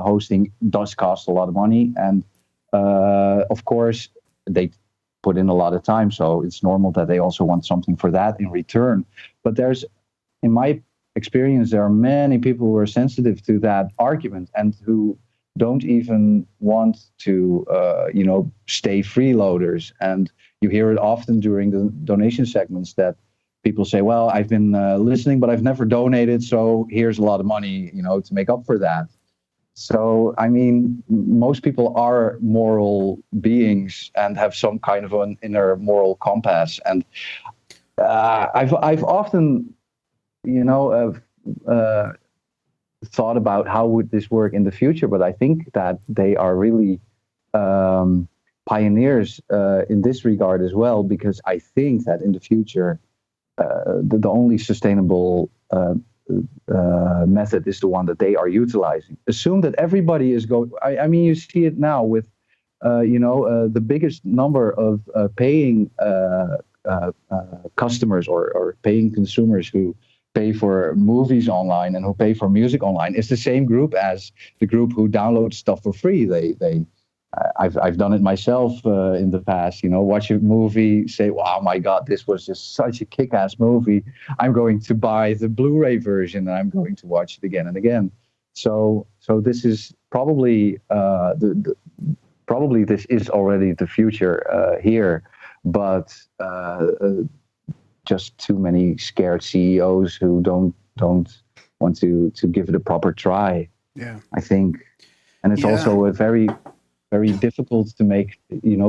D: hosting does cost a lot of money, and of course they put in a lot of time, so it's normal that they also want something for that in return. But in my experience, there are many people who are sensitive to that argument and who don't even want to stay freeloaders. And you hear it often during the donation segments that people say, well, I've been listening, but I've never donated, so here's a lot of money to make up for that. So, I mean, most people are moral beings and have some kind of an inner moral compass. And I've often, thought about how would this work in the future, but I think that they are really pioneers in this regard as well, because I think that in the future, the only sustainable method is the one that they are utilizing. Assume that everybody is going. I mean, you see it now with, the biggest number of paying customers or paying consumers who pay for movies online and who pay for music online is the same group as the group who downloads stuff for free. I've done it myself in the past. Watch a movie, say, "Wow, my God, this was just such a kick-ass movie. I'm going to buy the Blu-ray version and I'm going to watch it again and again." So this is probably probably this is already the future here, but just too many scared CEOs who don't want to give it a proper try.
F: Yeah,
D: I think, and it's also a very difficult to make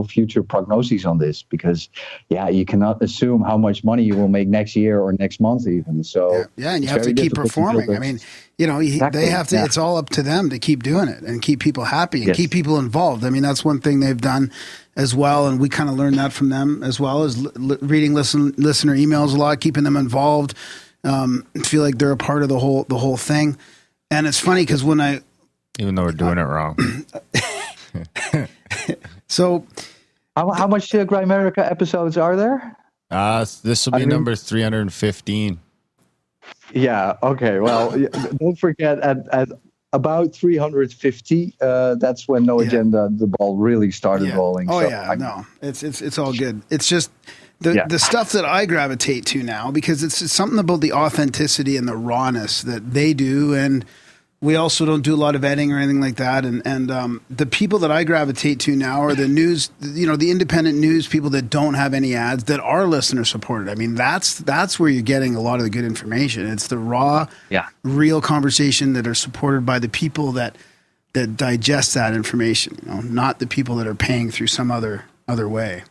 D: future prognoses on this, because you cannot assume how much money you will make next year or next month even. So
F: and you have to keep performing. I mean, exactly. They have to. It's all up to them to keep doing it and keep people happy and keep people involved. I mean, that's one thing they've done as well, and we kind of learned that from them as well, as reading listener emails a lot, keeping them involved, feel like they're a part of the whole thing. And it's funny because
E: even though we're doing it wrong.
F: So,
D: how much Grimerica episodes are there?
E: This will be number 315.
D: Yeah. Okay. Well, don't forget at about 350. That's when No Agenda, the ball really started rolling.
F: Oh, so, it's all good. It's just the stuff that I gravitate to now, because it's something about the authenticity and the rawness that they do, and we also don't do a lot of editing or anything like that. And the people that I gravitate to now are the news, the independent news people that don't have any ads, that are listener supported. I mean, that's where you're getting a lot of the good information. It's the raw, real conversation that are supported by the people that digest that information, not the people that are paying through some other way.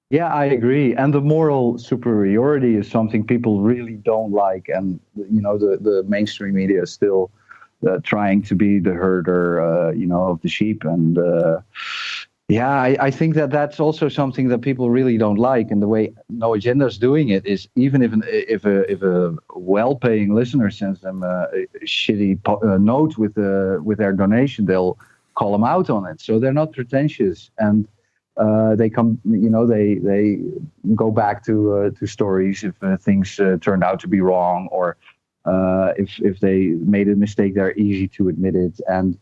D: Yeah, I agree. And the moral superiority is something people really don't like. And, the mainstream media is still trying to be the herder, of the sheep. And I think that's also something that people really don't like. And the way No Agenda is doing it is, even if a well-paying listener sends them a shitty note with their donation, they'll call them out on it. So they're not pretentious, and they come, they go back to stories if things turned out to be wrong, or if they made a mistake, they're easy to admit it. And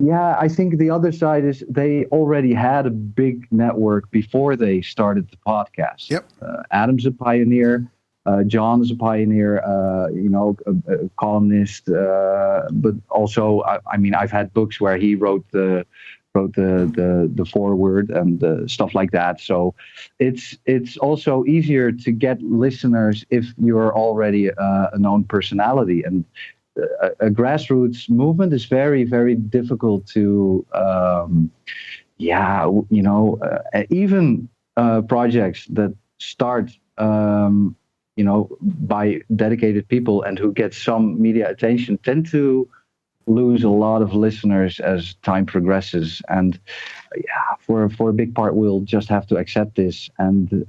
D: I think the other side is they already had a big network before they started the podcast.
F: Yep.
D: Adam's a pioneer. John is a pioneer, a columnist, but also, I've had books where he wrote the foreword and stuff like that. So it's also easier to get listeners if you're already a known personality. And a grassroots movement is very, very difficult to, even projects that start, by dedicated people and who get some media attention tend to lose a lot of listeners as time progresses. And for a big part, we'll just have to accept this. And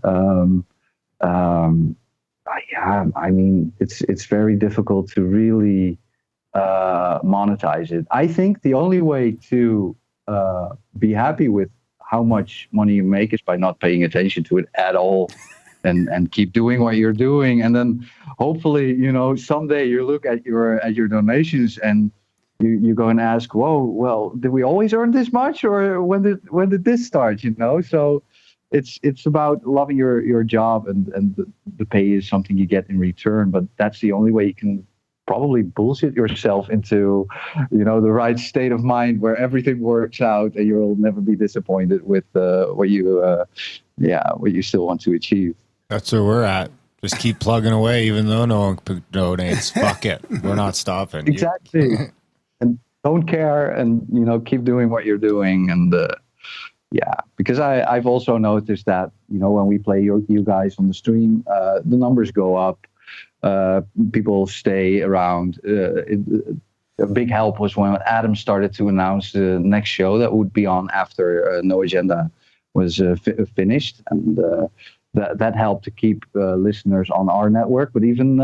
D: yeah, I mean, it's very difficult to really monetize it. I think the only way to be happy with how much money you make is by not paying attention to it at all, and keep doing what you're doing, and then hopefully, someday you look at your donations and you go and ask, whoa, well, did we always earn this much, or when did this start? So it's about loving your job, and the pay is something you get in return, but that's the only way you can probably bullshit yourself into the right state of mind where everything works out and you'll never be disappointed with what you still want to achieve.
E: That's where we're at. Just keep plugging away, even though no one donates. Fuck it, we're not stopping.
D: Exactly. And don't care, and keep doing what you're doing. And because I've also noticed that when we play you guys on the stream, the numbers go up. People stay around. A big help was when Adam started to announce the next show that would be on after No Agenda was finished, and that helped to keep listeners on our network. But even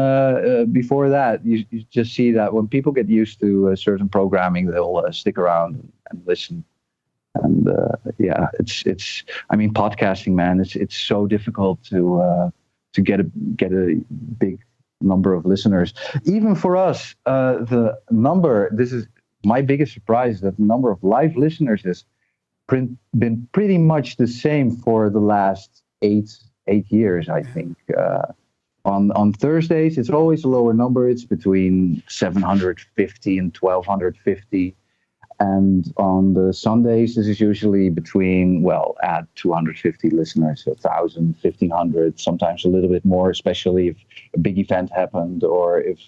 D: before that, you just see that when people get used to certain programming, they'll stick around and listen. And it's. I mean, podcasting, man, it's so difficult to get a big number of listeners. Even for us, the number. This is my biggest surprise, that the number of live listeners has been pretty much the same for the last eight years, I think. On Thursdays, it's always a lower number. It's between 750 and 1250. And on the Sundays, this is usually between, at 250 listeners, 1,000, 1,500, sometimes a little bit more, especially if a big event happened or if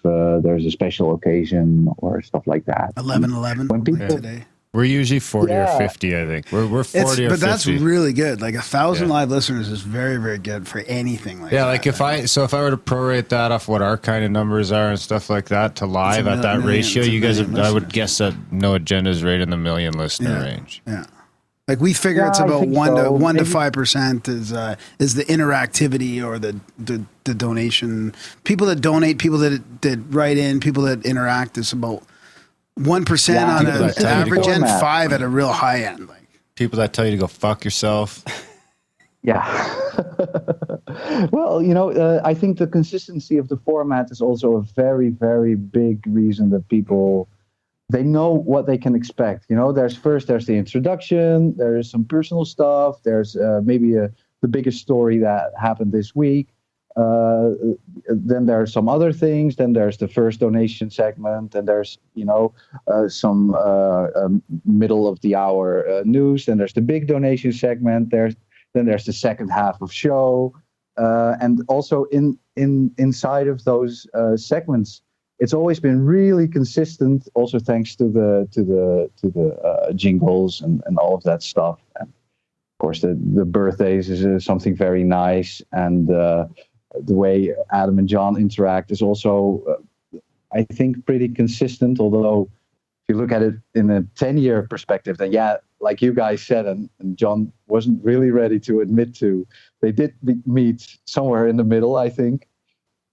D: there's a special occasion or stuff like that.
F: 11/11
D: when people
F: today.
E: We're usually 40 or 50, I think. We're 40 or 50.
F: But that's really good. Like 1,000 live listeners is very, very good for anything like that.
E: Yeah, like if I were to prorate that off what our kind of numbers are and stuff like that to live at that ratio, you guys, I would guess that No Agenda is right in the million listener range.
F: Yeah. Like we figure it's about 1 to 5% is the interactivity or the donation. People that donate, people that write in, people that interact is about 1% on an average end, 5 at a real high end. Like
E: people that tell you to go fuck yourself.
D: Yeah. Well, I think the consistency of the format is also a very, very big reason that people, they know what they can expect. There's the introduction, there's some personal stuff, there's maybe the biggest story that happened this week. Then there are some other things. Then there's the first donation segment, and there's some middle of the hour news. Then there's the big donation segment. Then there's the second half of show, and also inside of those segments, it's always been really consistent. Also thanks to the jingles and all of that stuff. And of course, the birthdays is something very nice, and the way Adam and John interact is also, I think, pretty consistent. Although, if you look at it in a 10-year perspective, then like you guys said, and John wasn't really ready to admit to, they did meet somewhere in the middle, I think.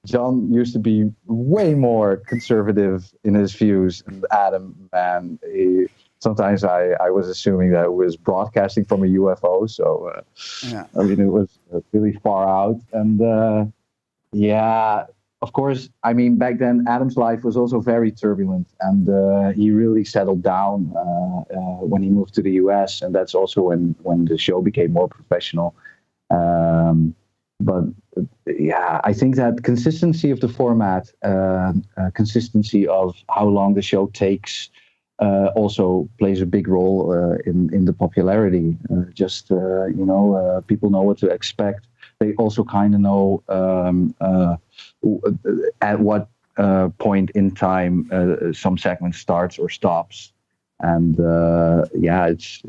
D: John used to be way more conservative in his views, and Adam, man, sometimes I was assuming that it was broadcasting from a UFO. So, I mean, it was really far out. And of course, I mean, back then, Adam's life was also very turbulent. And he really settled down when he moved to the US. And that's also when the show became more professional. But I think that consistency of the format, consistency of how long the show takes, also plays a big role in the popularity. People know what to expect. They also kind of know at what point in time some segment starts or stops. And it's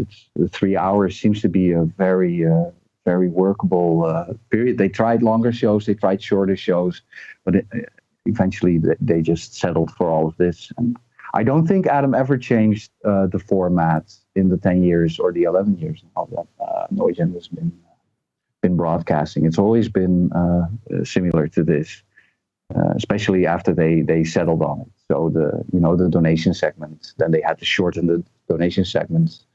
D: 3 hours seems to be a very very workable period. They tried longer shows, they tried shorter shows, but eventually they just settled for all of this. And I don't think Adam ever changed the format in the 10 years or the 11 years now that No Agenda has been in broadcasting. It's always been similar to this, especially after they settled on it. So the donation segments, then they had to shorten the donation segments,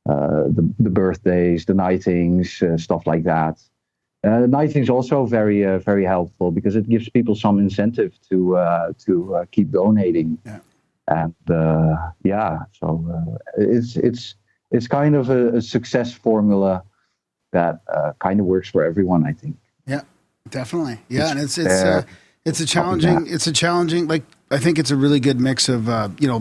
D: the birthdays, the nightings, stuff like that. Nighting is also very very helpful because it gives people some incentive to keep donating.
F: Yeah.
D: And so it's kind of a success formula that kind of works for everyone, I think.
F: Yeah, definitely. Yeah, and it's a challenging. Like, I think it's a really good mix of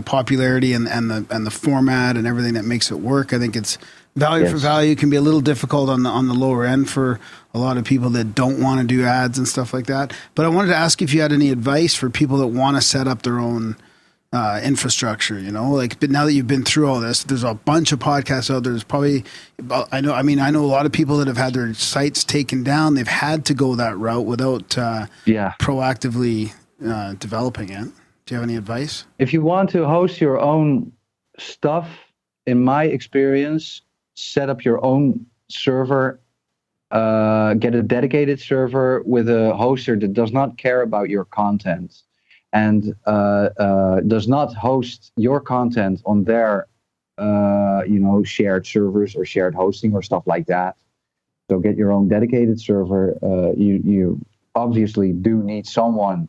F: popularity and the format and everything that makes it work. I think it's value for value. Can be a little difficult on the lower end for a lot of people that don't want to do ads and stuff like that. But I wanted to ask if you had any advice for people that want to set up their own infrastructure, but now that you've been through all this, there's a bunch of podcasts out there. There's probably, I know a lot of people that have had their sites taken down. They've had to go that route without proactively developing it. Do you have any advice?
D: If you want to host your own stuff, in my experience, set up your own server, get a dedicated server with a hoster that does not care about your content and does not host your content on their shared servers or shared hosting or stuff like that. So get your own dedicated server. You obviously do need someone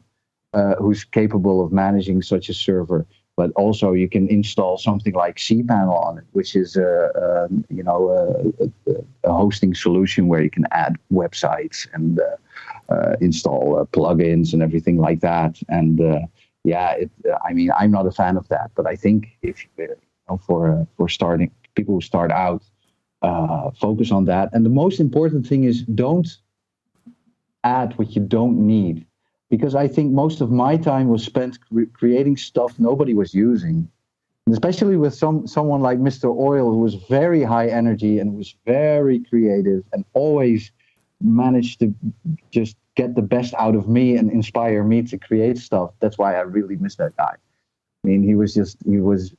D: who's capable of managing such a server, but also you can install something like cPanel on it, which is a hosting solution where you can add websites and install plugins and everything like that. And I'm not a fan of that, but I think if for starting people who start out, focus on that. And the most important thing is don't add what you don't need, because I think most of my time was spent creating stuff nobody was using. And especially with someone like Mr. Oil, who was very high energy and was very creative and always managed to just get the best out of me and inspire me to create stuff. That's why I really miss that guy. I mean, he was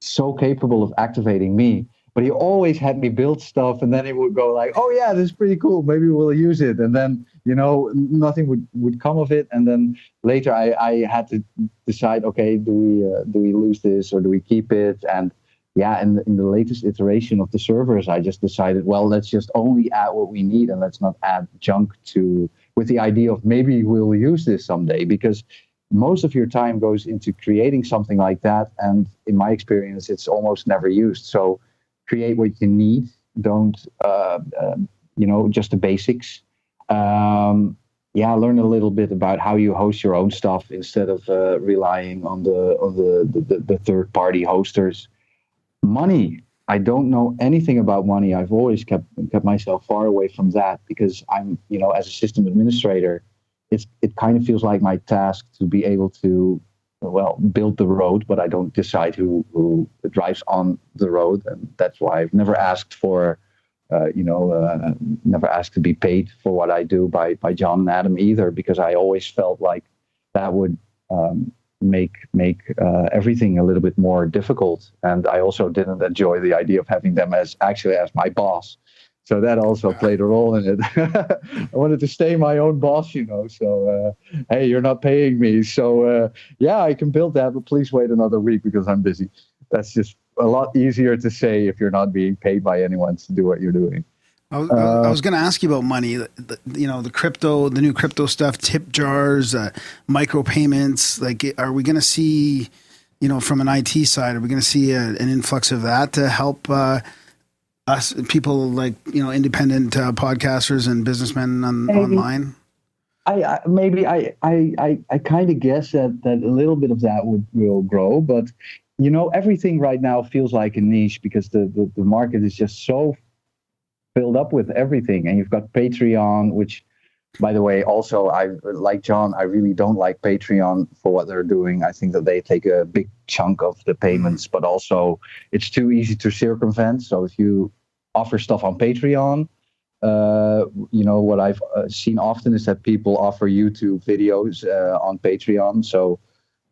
D: so capable of activating me, but he always had me build stuff, and then he would go like, oh yeah, this is pretty cool, maybe we'll use it. And then, nothing would come of it. And then later I had to decide, okay, do we lose this or do we keep it? And yeah, in the latest iteration of the servers, I just decided, well, let's just only add what we need and let's not add junk with the idea of maybe we'll use this someday, because most of your time goes into creating something like that. And in my experience, it's almost never used. So create what you need. Don't, just the basics. Learn a little bit about how you host your own stuff instead of relying on the third-party hosters. Money. I don't know anything about money. I've always kept myself far away from that because I'm, as a system administrator, it kind of feels like my task to be able to, build the road, but I don't decide who drives on the road, and that's why I've never asked for, never asked to be paid for what I do by John and Adam either, because I always felt like that would make everything a little bit more difficult, and I also didn't enjoy the idea of having them as my boss. So that also played a role in it. I wanted to stay my own boss, so, hey, you're not paying me. So, I can build that, but please wait another week because I'm busy. That's just a lot easier to say if you're not being paid by anyone to do what you're doing.
F: I was going to ask you about money, the crypto, the new crypto stuff, tip jars, micropayments. Like, are we going to see, from an IT side, are we going to see an influx of that to help us people like independent podcasters and businessmen online?
D: I kind of guess that a little bit of that will grow, but everything right now feels like a niche because the market is just so filled up with everything. And you've got Patreon, which, by the way, also I like John. I really don't like Patreon for what they're doing. I think that they take a big chunk of the payments, but also it's too easy to circumvent. So if you offer stuff on Patreon, what I've seen often is that people offer YouTube videos on Patreon. So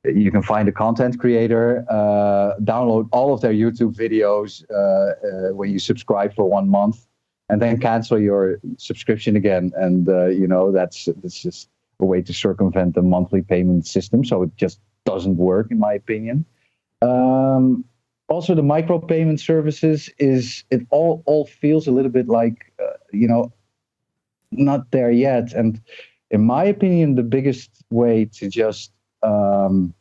D: you can find a content creator, download all of their YouTube videos when you subscribe for 1 month. and then cancel your subscription again. And that's just a way to circumvent the monthly payment system. So it just doesn't work, in my opinion. Also, the micropayment services it all feels a little bit like not there yet. And in my opinion, the biggest way to just the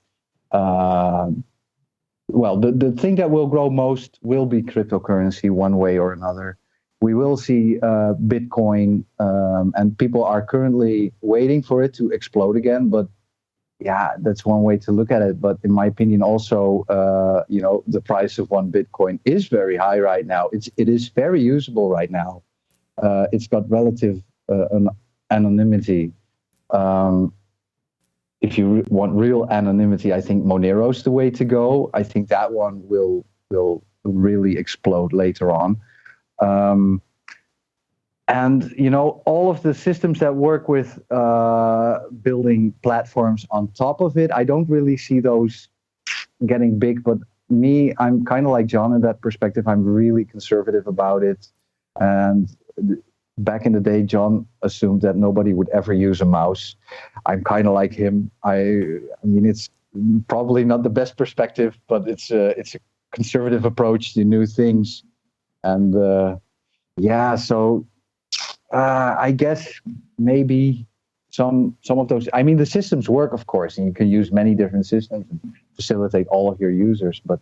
D: thing that will grow most will be cryptocurrency one way or another. We will see Bitcoin, and people are currently waiting for it to explode again. But yeah, that's one way to look at it. But in my opinion, also, the price of one Bitcoin is very high right now. It is very usable right now. It's got relative anonymity. If you want real anonymity, I think Monero's the way to go. I think that one will really explode later on. And all of the systems that work with building platforms on top of it, I don't really see those getting big. But me, I'm kind of like John in that perspective. I'm really conservative about it. And back in the day, John assumed that nobody would ever use a mouse. I'm kind of like him. I mean, it's probably not the best perspective, but it's a conservative approach to new things. And so I guess maybe some of those. I mean, the systems work, of course, and you can use many different systems and facilitate all of your users. But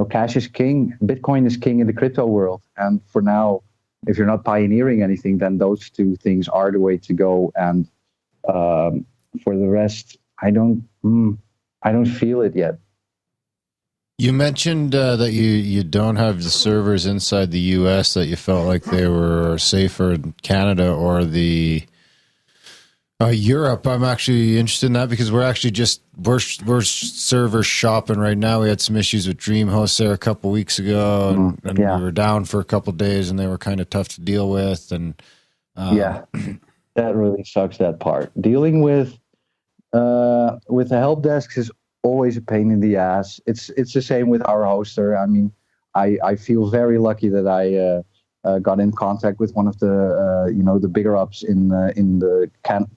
D: cash is king. Bitcoin is king in the crypto world. And for now, if you're not pioneering anything, then those two things are the way to go. And for the rest, I don't feel it yet.
E: You mentioned that you don't have the servers inside the U.S., that you felt like they were safer in Canada or the Europe. I'm actually interested in that because we're server shopping right now. We had some issues with DreamHost there a couple weeks ago, and we were down for a couple of days, and they were kind of tough to deal with. And
D: that really sucks. That part, dealing with the help desks is always a pain in the ass. It's the same with our hoster. I mean, I feel very lucky that I got in contact with one of the bigger ups in the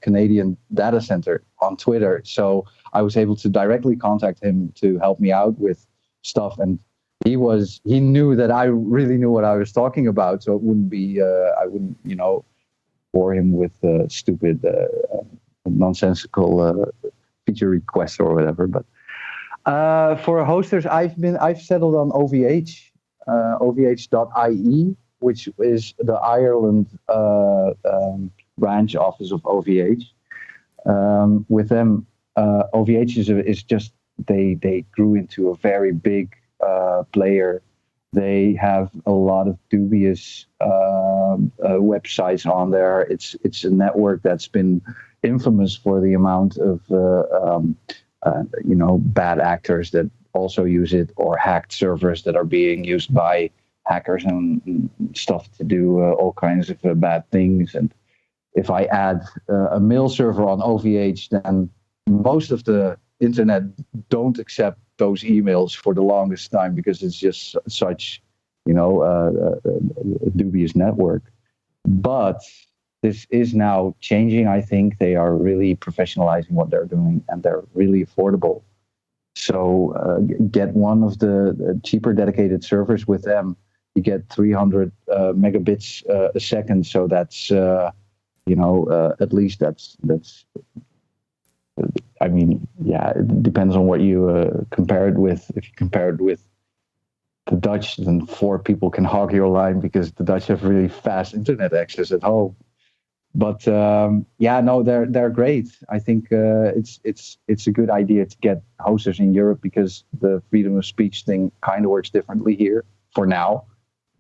D: Canadian data center on Twitter. So I was able to directly contact him to help me out with stuff, and he knew that I really knew what I was talking about. So it wouldn't be I wouldn't bore him with stupid nonsensical feature requests or whatever. But for hosters, I've settled on OVH, OVH.ie, which is the Ireland branch office of OVH. With them, OVH is just they grew into a very big player. They have a lot of dubious websites on there. It's a network that's been infamous for the amount of bad actors that also use it, or hacked servers that are being used by hackers and stuff to do all kinds of bad things. And if I add a mail server on OVH, then most of the internet don't accept those emails for the longest time because it's just such, a dubious network. But this is now changing. I think they are really professionalizing what they're doing, and they're really affordable. So get one of the cheaper dedicated servers with them. You get 300 megabits a second. So that's, at least that's. I mean, yeah, it depends on what you compare it with. If you compare it with the Dutch, then 4 people can hog your line because the Dutch have really fast internet access at home. But they're great. I think it's a good idea to get hosters in Europe because the freedom of speech thing kind of works differently here for now.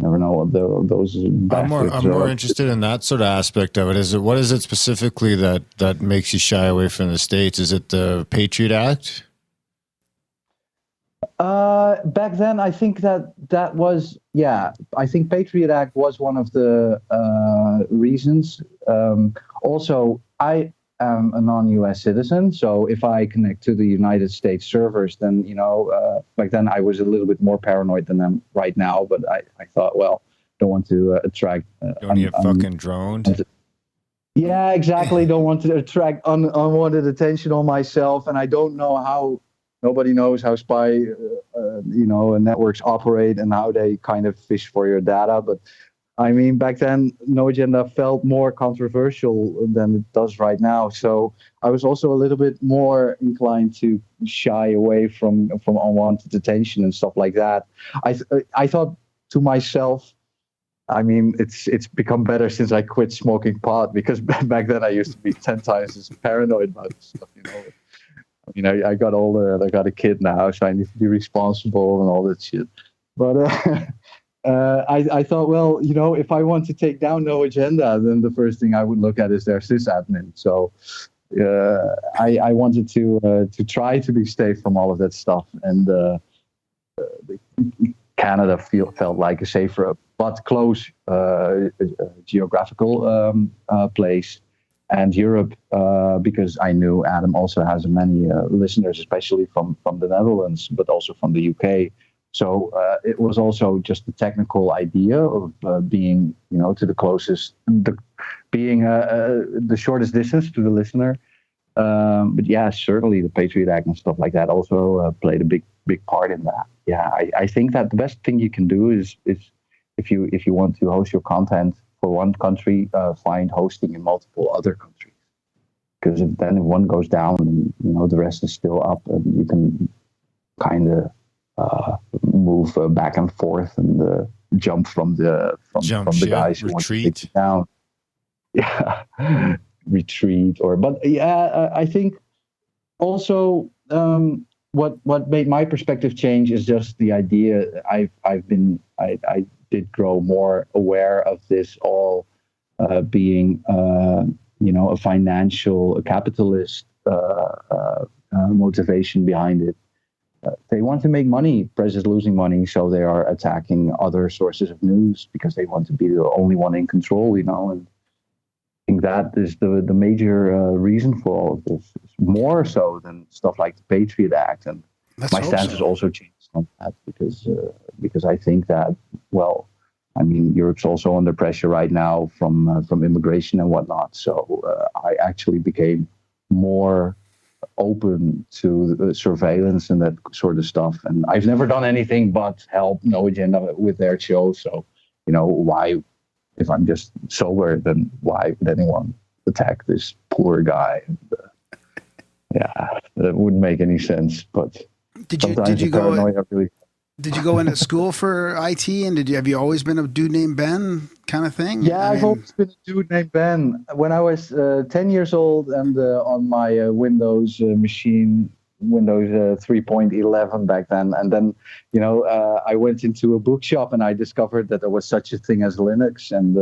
D: Never know what those.
E: I'm more interested in that sort of aspect of it. What is it specifically that makes you shy away from the States? Is it the Patriot Act?
D: Back then, I think that was, I think Patriot Act was one of the reasons. Also, am a non-US citizen, so if I connect to the United States servers, then back then I was a little bit more paranoid than I'm right now. But I thought, well, don't want to attract.
E: Don't you get fucking droned?
D: Yeah, exactly. Don't want to attract unwanted attention on myself, and I don't know how. Nobody knows how spy, networks operate and how they kind of fish for your data. But I mean, back then, No Agenda felt more controversial than it does right now. So I was also a little bit more inclined to shy away from unwanted attention and stuff like that. I thought to myself, I mean, it's become better since I quit smoking pot, because back then I used to be 10 times as paranoid about this stuff, I mean, I got older and I got a kid now, so I need to be responsible and all that shit. But I thought, well, if I want to take down No Agenda, then the first thing I would look at is their sysadmin. So I wanted to try to be safe from all of that stuff. And Canada felt like a safer but close geographical place. And Europe, because I knew Adam also has many listeners, especially from the Netherlands, but also from the UK. So it was also just the technical idea of being, to the closest, being the shortest distance to the listener. But yeah, certainly the Patriot Act and stuff like that also played a big part in that. Yeah, I think that the best thing you can do is if you want to host your content for one country, find hosting in multiple other countries. Because if one goes down, and the rest is still up, and you can kind of move back and forth and jump from the guys who want to take it down. Yeah, retreat but yeah, I think also what made my perspective change is just the idea. I did grow more aware of this all being a financial, a capitalist motivation behind it. They want to make money. Press is losing money, so they are attacking other sources of news because they want to be the only one in control, and I think that is the major reason for all of this. It's more so than stuff like the Patriot Act, and my stance has also changed on that because I think that, well, I mean, Europe's also under pressure right now from immigration and whatnot. So I actually became more open to the surveillance and that sort of stuff. And I've never done anything but help No Agenda with their show. So, why, if I'm just sober, then why would anyone attack this poor guy? And, yeah, that wouldn't make any sense. But
F: did you go into school for IT, and have you always been a dude named Ben kind of thing?
D: Yeah, I've always been a dude named Ben. When I was 10 years old and on my Windows machine, Windows 3.11 back then, and then I went into a bookshop and I discovered that there was such a thing as Linux, and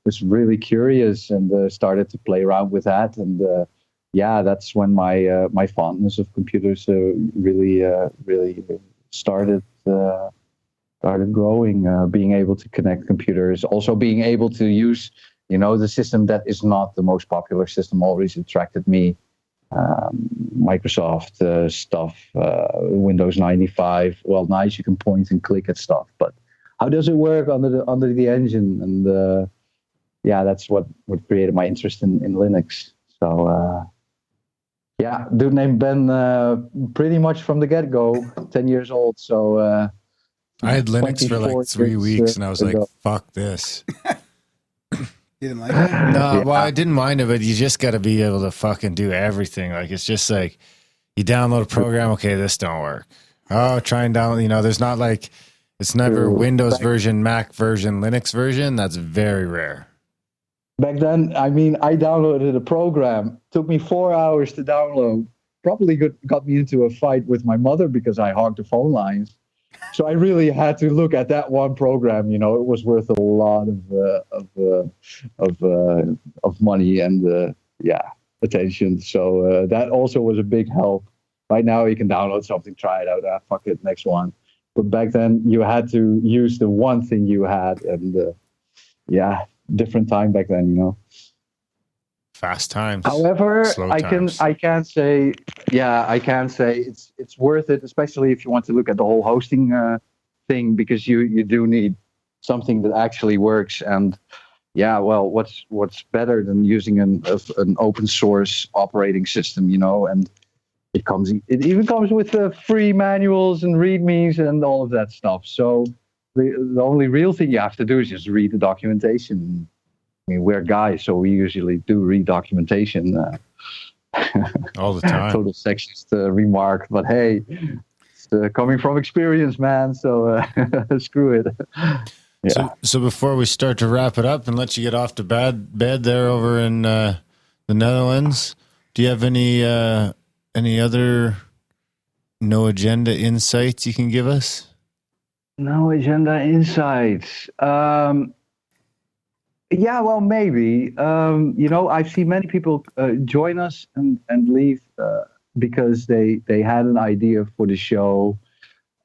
D: was really curious and started to play around with that. And yeah, that's when my fondness of computers really started growing, being able to connect computers, also being able to use, the system that is not the most popular system always attracted me. Microsoft stuff, Windows 95. Well, nice, you can point and click at stuff, but how does it work under the engine? And yeah, that's what created my interest in Linux. So yeah, dude named Ben, pretty much from the get-go, 10 years old. So
E: I had Linux for like 3 weeks, and I was like, fuck this.
F: You didn't like it?
E: No, well, I didn't mind it, but you just got to be able to fucking do everything. Like, it's just like, you download a program, okay, this don't work. Oh, try and download, there's not like, it's never Windows version, Mac version, Linux version. That's very rare.
D: Back then, I mean, I downloaded a program. Took me 4 hours to download. Probably got me into a fight with my mother because I hogged the phone lines. So I really had to look at that one program. It was worth a lot of money and attention. So that also was a big help. Right now, you can download something, try it out. Fuck it, next one. But back then, you had to use the one thing you had, and different time back then,
E: Fast times.
D: However,
E: slow times.
D: I can say it's worth it, especially if you want to look at the whole hosting thing, because you do need something that actually works. And yeah, well, what's better than using an open source operating system, and it even comes with free manuals and readmes and all of that stuff. So the only real thing you have to do is just read the documentation. I mean, we're guys, so we usually do read documentation
E: all the time.
D: Total sexist remark, but hey, it's coming from experience, man. So screw it. Yeah.
E: So before we start to wrap it up and let you get off to bed there over in the Netherlands, do you have any other no agenda insights you can give us?
D: No agenda insights. Yeah, well, maybe. I've seen many people join us and leave because they had an idea for the show.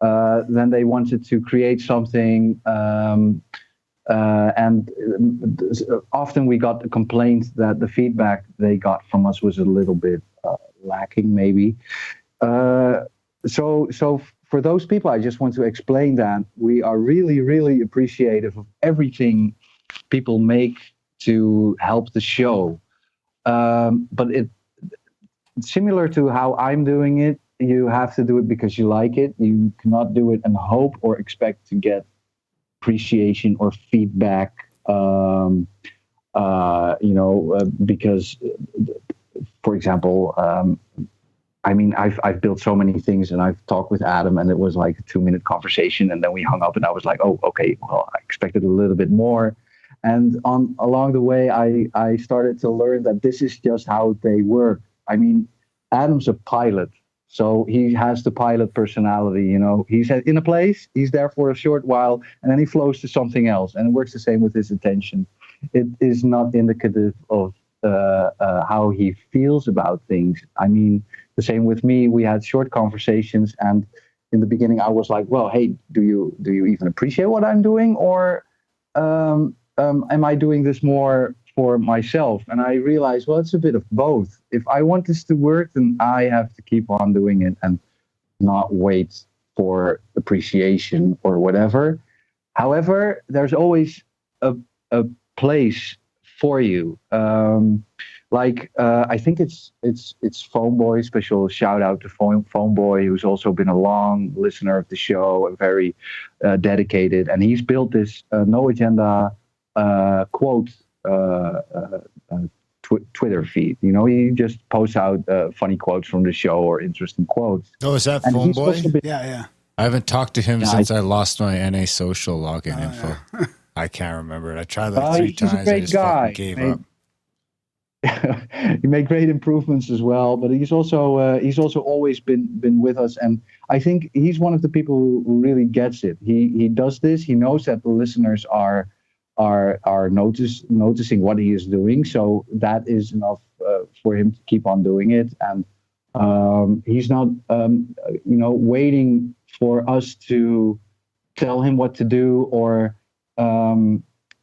D: Then they wanted to create something. And often we got the complaint that the feedback they got from us was a little bit lacking, maybe. So for those people, I just want to explain that we are really, really appreciative of everything people make to help the show. But similar to how I'm doing it, you have to do it because you like it. You cannot do it and hope or expect to get appreciation or feedback, because, for example, I've built so many things, and I've talked with Adam, and it was like a 2-minute conversation, and then we hung up, and I was like, oh, okay, well, I expected a little bit more. And along the way, I started to learn that this is just how they work. I mean, Adam's a pilot, so he has the pilot personality. He's in a place, he's there for a short while, and then he flows to something else. And it works the same with his attention. It is not indicative of how he feels about things. I mean, the same with me. We had short conversations, and in the beginning, I was like, "Well, hey, do you even appreciate what I'm doing, or am I doing this more for myself?" And I realized, well, it's a bit of both. If I want this to work, then I have to keep on doing it and not wait for appreciation or whatever. However, there's always a place for you. I think it's Phoneboy. Special shout out to Phoneboy, who's also been a long listener of the show and very dedicated. And he's built this no agenda quote Twitter feed. He just posts out funny quotes from the show or interesting quotes.
E: Oh, is that Phoneboy?
F: Yeah.
E: I haven't talked to him since I lost my NA social login info. Yeah. I can't remember it. I tried like 3 times.
D: He's a great
E: I just
D: guy.
E: fucking gave up.
D: He made great improvements as well, but he's also always been with us, and I think he's one of the people who really gets it. He does this. He knows that the listeners are noticing what he is doing, so that is enough for him to keep on doing it. And he's not waiting for us to tell him what to do, or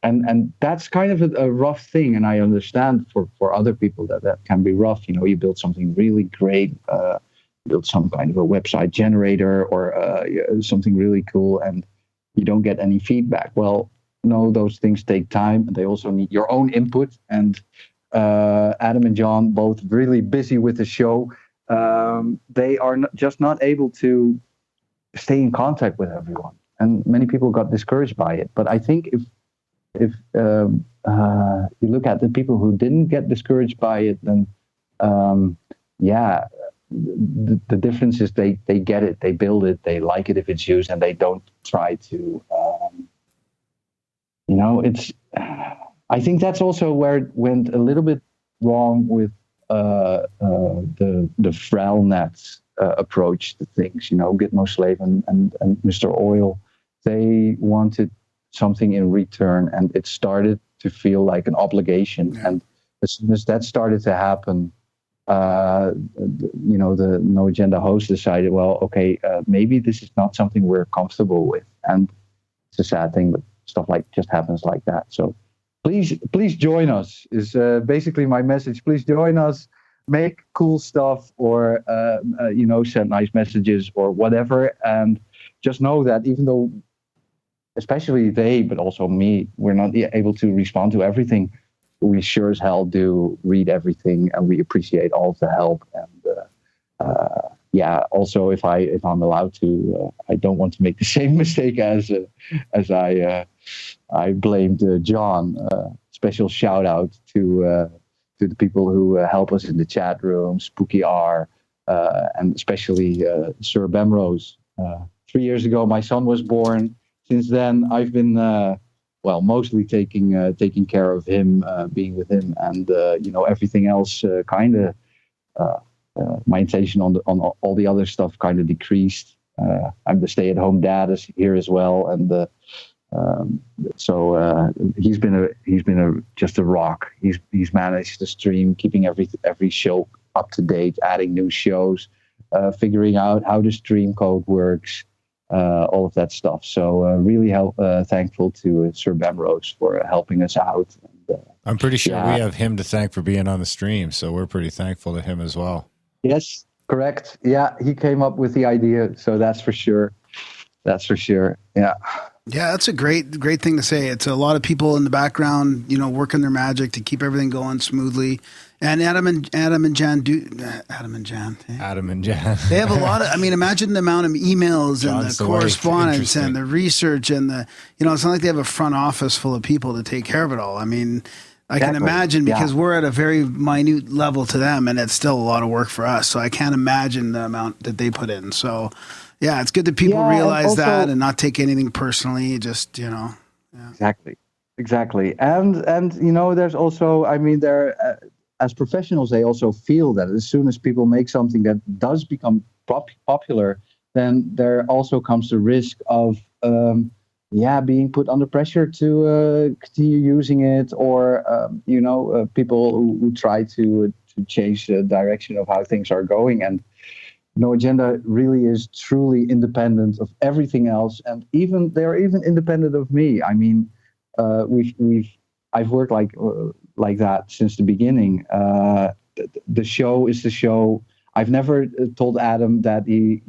D: and that's kind of a rough thing, and I understand for other people that can be rough. You build something really great, build some kind of a website generator or something really cool, and you don't get any feedback. Well, no, those things take time, and they also need your own input. And Adam and John, both really busy with the show, they are just not able to stay in contact with everyone, and many people got discouraged by it. But I think if you look at the people who didn't get discouraged by it, then the difference is they get it, they build it, they like it if it's used, and they don't try to it's I think that's also where it went a little bit wrong with the Frelnet approach to things. Gitmo Slave and Mr. Oil, they wanted something in return, and it started to feel like an obligation. Yeah. And as soon as that started to happen, the No Agenda host decided, well, okay, maybe this is not something we're comfortable with. And it's a sad thing, but stuff just happens like that. So please join us is basically my message. Please join us, make cool stuff, or send nice messages or whatever, and just know that even though, especially they, but also me, we're not able to respond to everything, we sure as hell do read everything, and we appreciate all of the help. And also if I'm allowed to, I don't want to make the same mistake as I blamed John. Special shout out to the people who help us in the chat room, Spooky R, and especially Sir Bemrose. 3 years ago, my son was born. Since then, I've been mostly taking care of him, being with him, and everything else kind of. My attention on all the other stuff kind of decreased. I'm the stay-at-home dad here as well, and so he's been just a rock. He's managed the stream, keeping every show up to date, adding new shows, figuring out how the stream code works, all of that stuff. So really thankful to Sir Bemrose for helping us out. And,
E: I'm pretty sure we have him to thank for being on the stream, so we're pretty thankful to him as well.
D: Yes, correct. Yeah, he came up with the idea, so that's for sure. Yeah.
F: Yeah, that's a great thing to say. It's a lot of people in the background, working their magic to keep everything going smoothly. And Adam and Jan. They have a lot of. I mean, imagine the amount of emails and the correspondence and the research and it's not like they have a front office full of people to take care of it all. I mean, I can imagine because we're at a very minute level to them, and it's still a lot of work for us. So I can't imagine the amount that they put in. So. Yeah, it's good that people realize that and not take anything personally. Just Yeah.
D: Exactly. And there's also, they're as professionals, they also feel that as soon as people make something that does become popular, then there also comes the risk of being put under pressure to continue using it, or people who try to change the direction of how things are going. And No Agenda really is truly independent of everything else, and they're even independent of me. I mean, I've worked like that since the beginning. The show is the show. I've never told Adam that he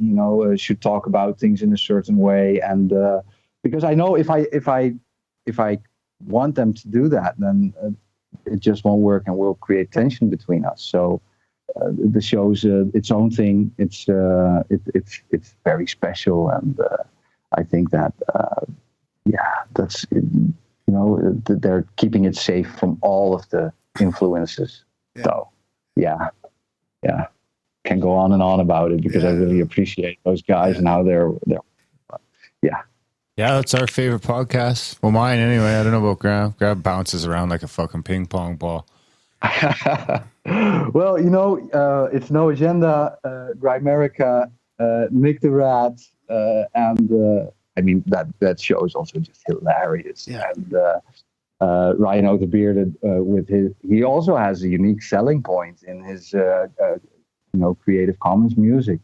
D: should talk about things in a certain way, and because I know if I want them to do that, then it just won't work and will create tension between us. So. The show's its own thing. It's very special, and I think that that's they're keeping it safe from all of the influences. Yeah. So can go on and on about it because I really appreciate those guys and how they're
E: Yeah, that's our favorite podcast. Well, mine anyway. I don't know about Graham. Graham bounces around like a fucking ping pong ball.
D: Well, it's No Agenda, Grimerica, Nick the Rat, and that show is also just hilarious.
F: Yeah.
D: And Rhino the Bearded, he also has a unique selling point in his Creative Commons music.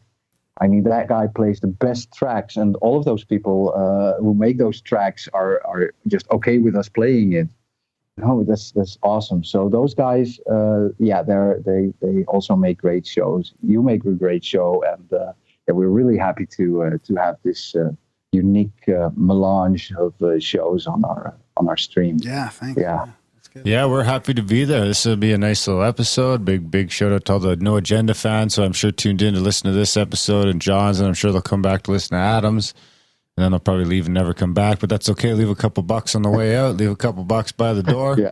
D: I mean, that guy plays the best tracks, and all of those people who make those tracks are just okay with us playing it. No, that's awesome. So those guys, they also make great shows. You make a great show, and we're really happy to have this unique melange of shows on our stream.
F: Yeah, thanks.
D: Yeah.
F: That's good.
E: Yeah, we're happy to be there. This will be a nice little episode. Big shout out to all the No Agenda fans. So I'm sure tuned in to listen to this episode and John's, and I'm sure they'll come back to listen to Adam's. And then they'll probably leave and never come back, but that's okay. Leave a couple bucks on the way out. Leave a couple bucks by the door.
D: Yeah.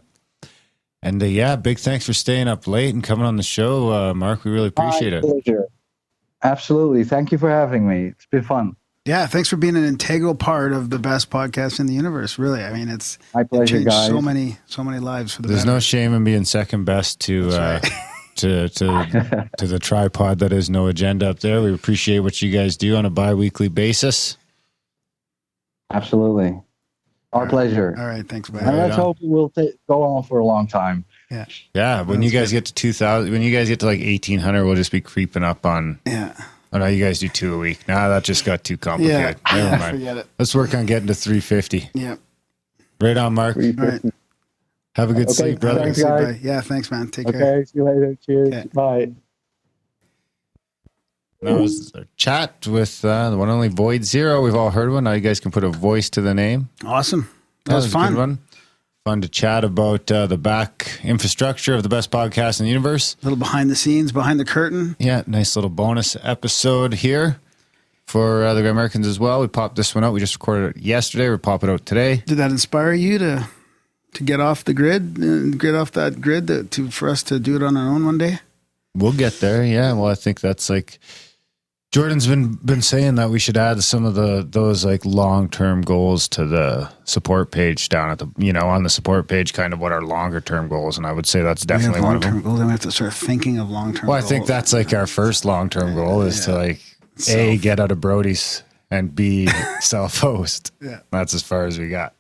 E: And big thanks for staying up late and coming on the show, Mark. We really appreciate it.
D: Pleasure. Absolutely. Thank you for having me. It's been fun.
F: Yeah, thanks for being an integral part of the best podcast in the universe. Really, I mean, it's
D: my pleasure,
F: changed
D: guys.
F: so many lives for the
E: There's
F: better.
E: no shame in being second best to to the tripod that is No Agenda up there. We appreciate what you guys do on a bi-weekly basis.
D: Absolutely. Our pleasure.
F: All right, thanks,
D: And
F: man.
D: let's hope it will go on for a long time.
E: Yeah, when you guys get to 2,000, when you guys get to like 1,800, we'll just be creeping up on.
F: Yeah.
E: Oh no, you guys do 2 a week. Nah, that just got too complicated. Never mind.
F: Forget it.
E: Let's work on getting to 350.
F: Yeah.
E: Right on, Mark.
F: All right.
E: Have a good sleep, brother.
D: Thanks,
F: See you,
D: guys.
F: buddy. Yeah, thanks, man. Take care.
D: Okay, see you later. Cheers.
F: Okay.
D: Bye.
E: That was a chat with the one and only Void Zero. We've all heard one. Now you guys can put a voice to the name.
F: Awesome. That was
E: a
F: fun.
E: good one. Fun to chat about the back infrastructure of the best podcast in the universe.
F: A little behind the scenes, behind the curtain.
E: Yeah, nice little bonus episode here for the Grimericans as well. We popped this one out. We just recorded it yesterday. We're popping it out today.
F: Did that inspire you to get off the grid, get off that grid for us to do it on our own one day?
E: We'll get there. Yeah. Well, I think that's like Jordan's been saying that we should add some of those like long-term goals to the support page down at the, on the support page, kind of what our longer term goals. And I would say that's definitely one of them.
F: Long-term goals. Then we have to start thinking of long-term
E: Well, I
F: goals.
E: think that's like our first long-term goal is to like A, get out of Brody's, and B, self-host.
F: Yeah.
E: That's as far as we got.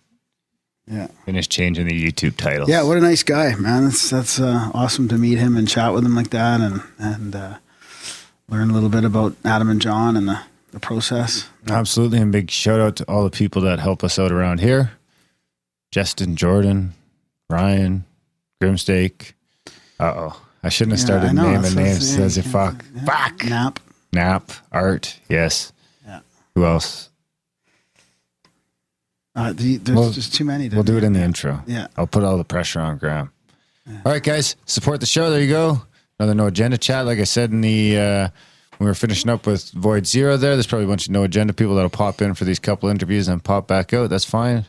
F: Yeah.
E: Finish changing the YouTube titles.
F: Yeah, what a nice guy, man. That's awesome to meet him and chat with him like that and learn a little bit about Adam and John and the process.
E: Absolutely. And big shout out to all the people that help us out around here. Justin, Jordan, Ryan, Grimsteak. Uh-oh. I shouldn't have started naming names. Says it fuck. Fuck. Nap. Art. Yes.
F: Yeah.
E: Who else?
F: There's just too many.
E: We'll do it in the intro.
F: Yeah.
E: I'll put all the pressure on Graham. Yeah. All right, guys. Support the show. There you go. Another No Agenda chat. Like I said in the when we were finishing up with Void Zero there's probably a bunch of No Agenda people that'll pop in for these couple interviews and pop back out. That's fine.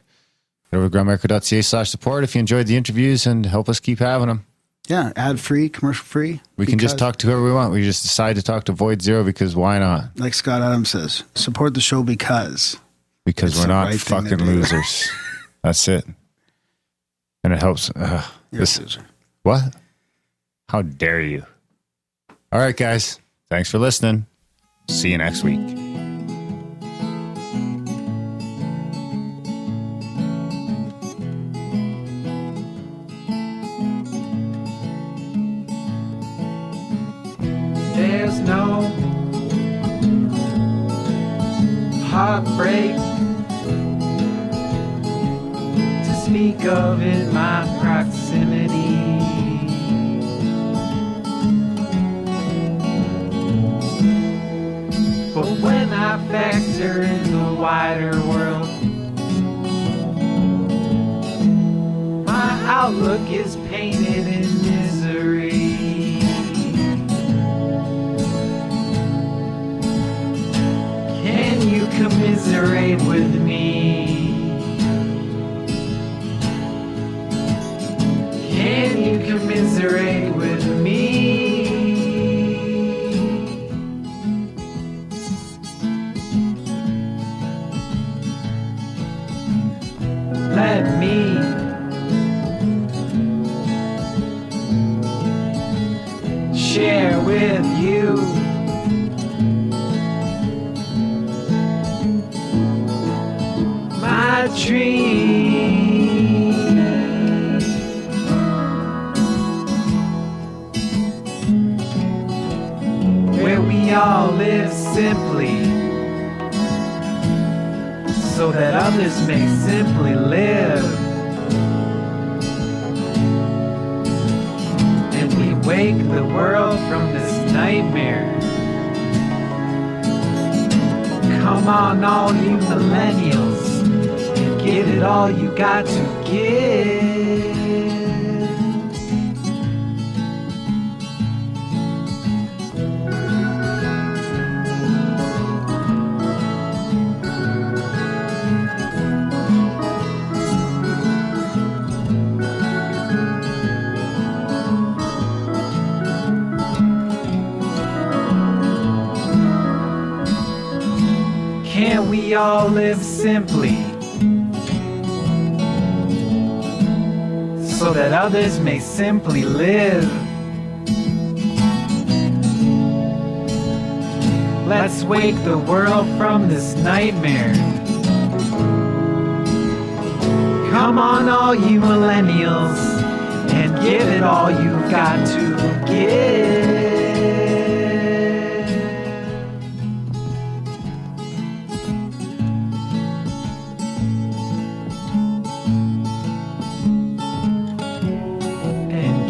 E: Go over to grimerica.ca/support if you enjoyed the interviews and help us keep having them.
F: Yeah, ad-free, commercial-free.
E: We can just talk to whoever we want. We just decide to talk to Void Zero because why not?
F: Like Scott Adams says, support the show because
E: we're not
F: right
E: fucking losers. That's it. And it helps.
F: You're a loser.
E: What? How dare you? All right, guys. Thanks for listening. See you next week.
C: There's no heartbreak to speak of in my proximity. But when I factor in the wider world, my outlook is painted in misery. Can you commiserate with me? Can you commiserate with me? Let me share with you my dream. Where we all live simply so that others may simply live. And we wake the world from this nightmare. Come on, all you millennials, and give it all you got to give. Can't we all live simply so that others may simply live? Let's wake the world from this nightmare. Come on, all you millennials, and give it all you've got to give.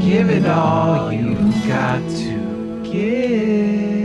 C: Give it all you got to give.